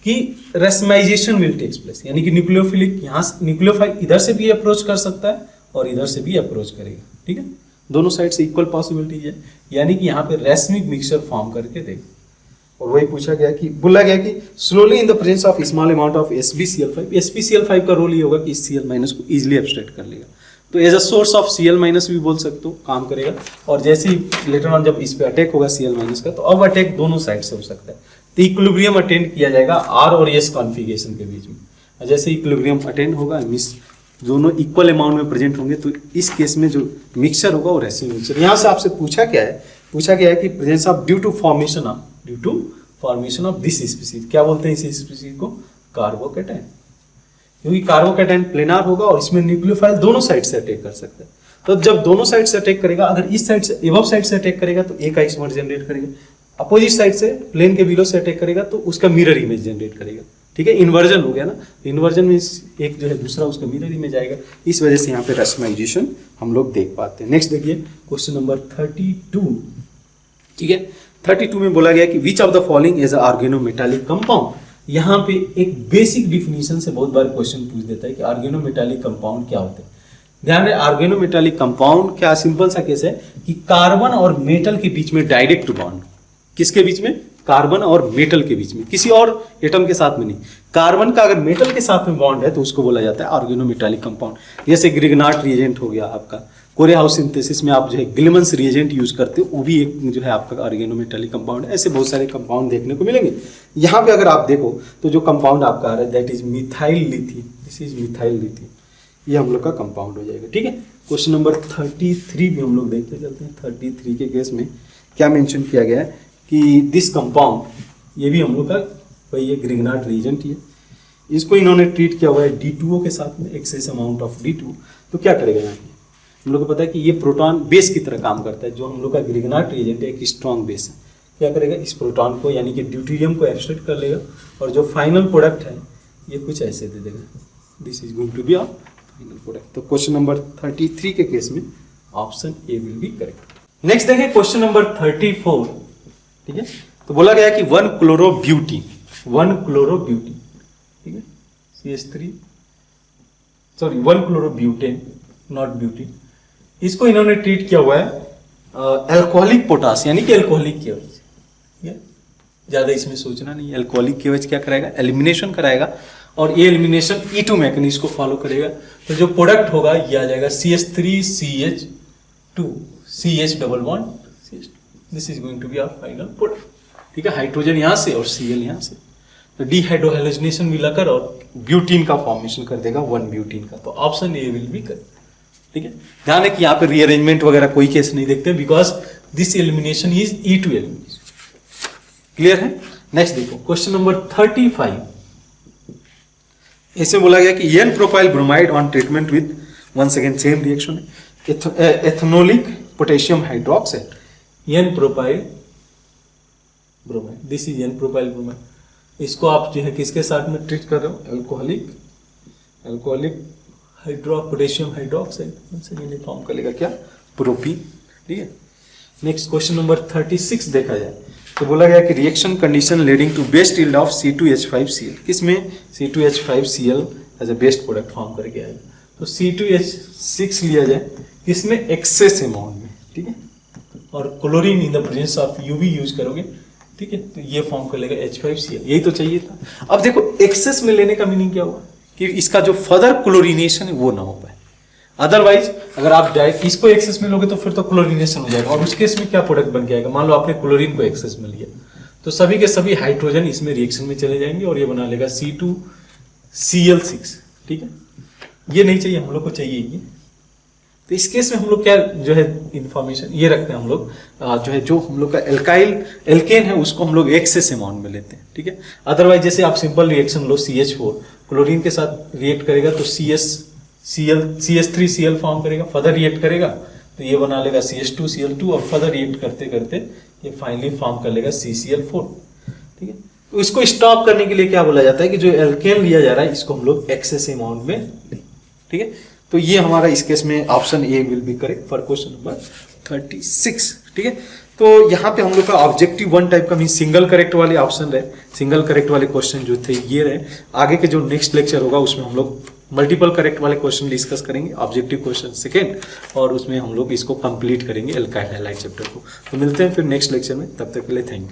कि रेसमाइजेशन विल टेक्स प्लेस, यानी कि न्यूक्लियोफिलिक यहाँ न्यूक्लियोफाइल इधर से भी अप्रोच कर सकता है और इधर से भी अप्रोच करेगा। ठीक है, दोनों साइड से इक्वल पॉसिबिलिटीज है, यानी कि यहाँ पे रेसमिक मिक्सचर फॉर्म करके देखो। और वही पूछा गया कि बोला गया कि slowly in the presence of small amount of SbCl5 का रोल ये होगा कि इस Cl- को इजिली एब्स्ट्रैक्ट कर लेगा। तो as a source of Cl- भी बोल सकते हो, काम करेगा। और जैसे ही लेटर ऑन जब इस पे अटैक होगा Cl- का, तो अब अटैक दोनों साइड से हो सकता है। तो इक्विलिब्रियम अटेंड किया जाएगा R और S कॉन्फिगरेशन के बीच में। जैसे इक्विलिब्रियम अटेंड होगा, मिस दोनों इक्वल अमाउंट में प्रेजेंट होंगे, तो इस केस में जो मिक्सचर होगा वो रेसिव मिक्सचर। यहाँ से आपसे पूछा क्या है, पूछा गया है कि presence of due to formation of this species, क्या बोलते हैं इस स्पीसीज को, कार्बोकैटायन। क्योंकि कार्बोकैटायन प्लेनार होगा और इसमें न्यूक्लियोफाइल दोनों साइड से अटैक कर सकता है। तो जब दोनों साइड से अटैक करेगा, अगर इस साइड से एबव साइड से अटैक करेगा तो एक आइसोमर जनरेट करेगा, अपोजिट साइड से प्लेन के बिलो से अटैक करेगा तो उसका मिरर इमेज जनरेट करेगा। ठीक है, इन्वर्जन हो गया ना, इन्वर्जन में एक जो है दूसरा उसका मिरर इमेज आएगा। इस वजह से यहाँ पे रेसमाइजेशन हम लोग देख पाते हैं। नेक्स्ट देखिए क्वेश्चन नंबर 32। ठीक है, 32 में बोला गया कि which of the following is organometallic compound. यहाँ पे एक बेसिक डिफिनीशन से बहुत बार क्वेश्चन पूछ देता है कि ऑर्गेनोमेटालिक कंपाउंड क्या होते हैं। ध्यान रहे, ऑर्गेनोमेटालिक कंपाउंड क्या, सिंपल सा केस है कि कार्बन और मेटल के बीच में डायरेक्ट बॉन्ड, किसके बीच में, कार्बन और मेटल के बीच में, किसी और एटम के साथ में नहीं। कार्बन का अगर मेटल के साथ में बॉन्ड है तो उसको बोला जाता है ऑर्गेनोमेटालिक कंपाउंड। जैसे ग्रिग्नार्ट रिएजेंट हो गया आपका, कोरेहाउस सिंथेसिस में आप जो है ग्लिमन्स रिएजेंट यूज करते हो, वो भी एक जो है आपका ऑर्गेनोमेटालिक कंपाउंड है। ऐसे बहुत सारे कंपाउंड देखने को मिलेंगे। यहाँ पे अगर आप देखो तो जो कंपाउंड आपका आ रहा है that is methyl lithium, this is methyl lithium, ये हम लोग का कंपाउंड हो जाएगा। ठीक है, क्वेश्चन नंबर 33 भी हम लोग देखते चलते हैं। 33 के केस में क्या मेंशन किया गया है कि दिस कंपाउंड, ये भी हम लोग का वही है, ग्रिग्नार्ट रिएजेंट ही है। इसको इन्होंने ट्रीट किया हुआ है D2O के साथ में, एक्सेस अमाउंट ऑफ D2। तो क्या करेगा यहाँ पे, हम लोग को पता है कि ये प्रोटॉन बेस की तरह काम करता है। जो हम लोग का ग्रिग्नार्ट रिएजेंट है एक स्ट्रॉन्ग बेस है, क्या करेगा, इस प्रोटॉन को यानी कि ड्यूटेरियम को एब्स्ट्रैक्ट कर लेगा और जो फाइनल प्रोडक्ट है ये कुछ ऐसे दे देगा, this is going to be our final product. तो क्वेश्चन नंबर 33 के केस में option A will be correct. Next देखें क्वेश्चन नंबर 34। ठीक है, तो बोला गया कि 1-क्लोरोब्यूटीन, 1-क्लोरोब्यूटीन, ठीक है, CH3 सॉरी 1-क्लोरोब्यूटेन, नॉट ब्यूटीन। इसको इन्होंने ट्रीट किया हुआ है अल्कोहलिक पोटास, यानी कि अल्कोहलिक केवच। ज्यादा इसमें सोचना नहीं, अल्कोहलिक केवच क्या कराएगा, एलिमिनेशन कराएगा और ये एलिमिनेशन E2 मैकेनिज्म को फॉलो करेगा। तो जो प्रोडक्ट होगा ये आ जाएगा CH3CH2 CH double bond CH2, this is going to be our final product. ठीक है, हाइड्रोजन यहाँ से और Cl यहाँ से। तो डिहाइड्रोहाइलोजिनेशन मिलाकर और ब्यूटीन का फॉर्मेशन कर देगा 1 ब्यूटीन का। तो option A will be correct. ठीक है, ध्यान है कि यहाँ पे रीअरेंजमेंट वगैरह कोई केस नहीं देखते because this elimination is E2 elimination. Clear है? नेक्स्ट देखो क्वेश्चन नंबर 35। इसमें बोला गया कि n propyl bromide on treatment with once again same reaction ethanolic potassium hydroxide. N propyl bromide, this is n propyl bromide. इसको आप जो है किसके साथ में ट्रीट कर रहे हो? अल्कोहलिक पोटेशियम हाइड्रोक्साइड फॉर्म कर लेगा क्या? प्रोपीन। ठीक है, नेक्स्ट क्वेश्चन नंबर 36 देखा जाए तो बोला गया कि reaction condition leading to best yield of C2H5Cl। किसमें? C2H5Cl as a best product form करके आएगा। तो C2H6 लिया जाए, इसमें एक्सेस अमाउंट में। ठीक है, और chlorine in the presence of UV use करोगे। ठीक है, तो ये फॉर्म कर लेगा H5Cl। यही तो चाहिए था। अब देखो एक्सेस में लेने का मीनिंग क्या हुआ कि इसका जो फर्दर क्लोरीनेशन है वो ना हो पाए। अदरवाइज अगर आप डायरेक्ट इसको एक्सेस में लोगे तो फिर तो क्लोरीनेशन हो जाएगा, और उस केस में क्या प्रोडक्ट बन के आएगा? मान लो आपने क्लोरीन को एक्सेस में लिया तो सभी के सभी हाइड्रोजन इसमें रिएक्शन में चले जाएंगे और ये बना लेगा C2Cl6। ठीक है, ये नहीं चाहिए हम लोग को, चाहिए ये। तो इस केस में हम लोग क्या जो है इंफॉर्मेशन ये रखते हैं, हम लोग जो है जो हम लोग का एल्केन है उसको हम लोग एक्सेस अमाउंट में लेते हैं। ठीक है, अदरवाइज जैसे आप सिंपल रिएक्शन लो, CH4 क्लोरीन के साथ रिएक्ट करेगा तो CH3Cl फॉर्म करेगा, फर्दर रिएक्ट करेगा तो ये बना लेगा CH2Cl2 और फर्दर रिएक्ट करते करते ये फाइनली फॉर्म कर लेगा CCl4। ठीक है, तो इसको स्टॉप करने के लिए क्या बोला जाता है कि जो एल्केन लिया जा रहा है इसको हम लोग एक्सेस अमाउंट में लें। ठीक है, तो ये हमारा इस केस में option A will be correct for question number 36। ठीक है, तो यहाँ पे हम लोग का ऑब्जेक्टिव 1 टाइप का मीन सिंगल करेक्ट वाले ऑप्शन रहे, सिंगल करेक्ट वाले क्वेश्चन जो थे ये रहे। आगे के जो नेक्स्ट लेक्चर होगा उसमें हम लोग मल्टीपल करेक्ट वाले क्वेश्चन डिस्कस करेंगे, ऑब्जेक्टिव क्वेश्चन सेकेंड, और उसमें हम लोग इसको कंप्लीट करेंगे एल्काइल हैलाइड चैप्टर को। तो मिलते हैं फिर नेक्स्ट लेक्चर में, तब तक के लिए थैंक यू।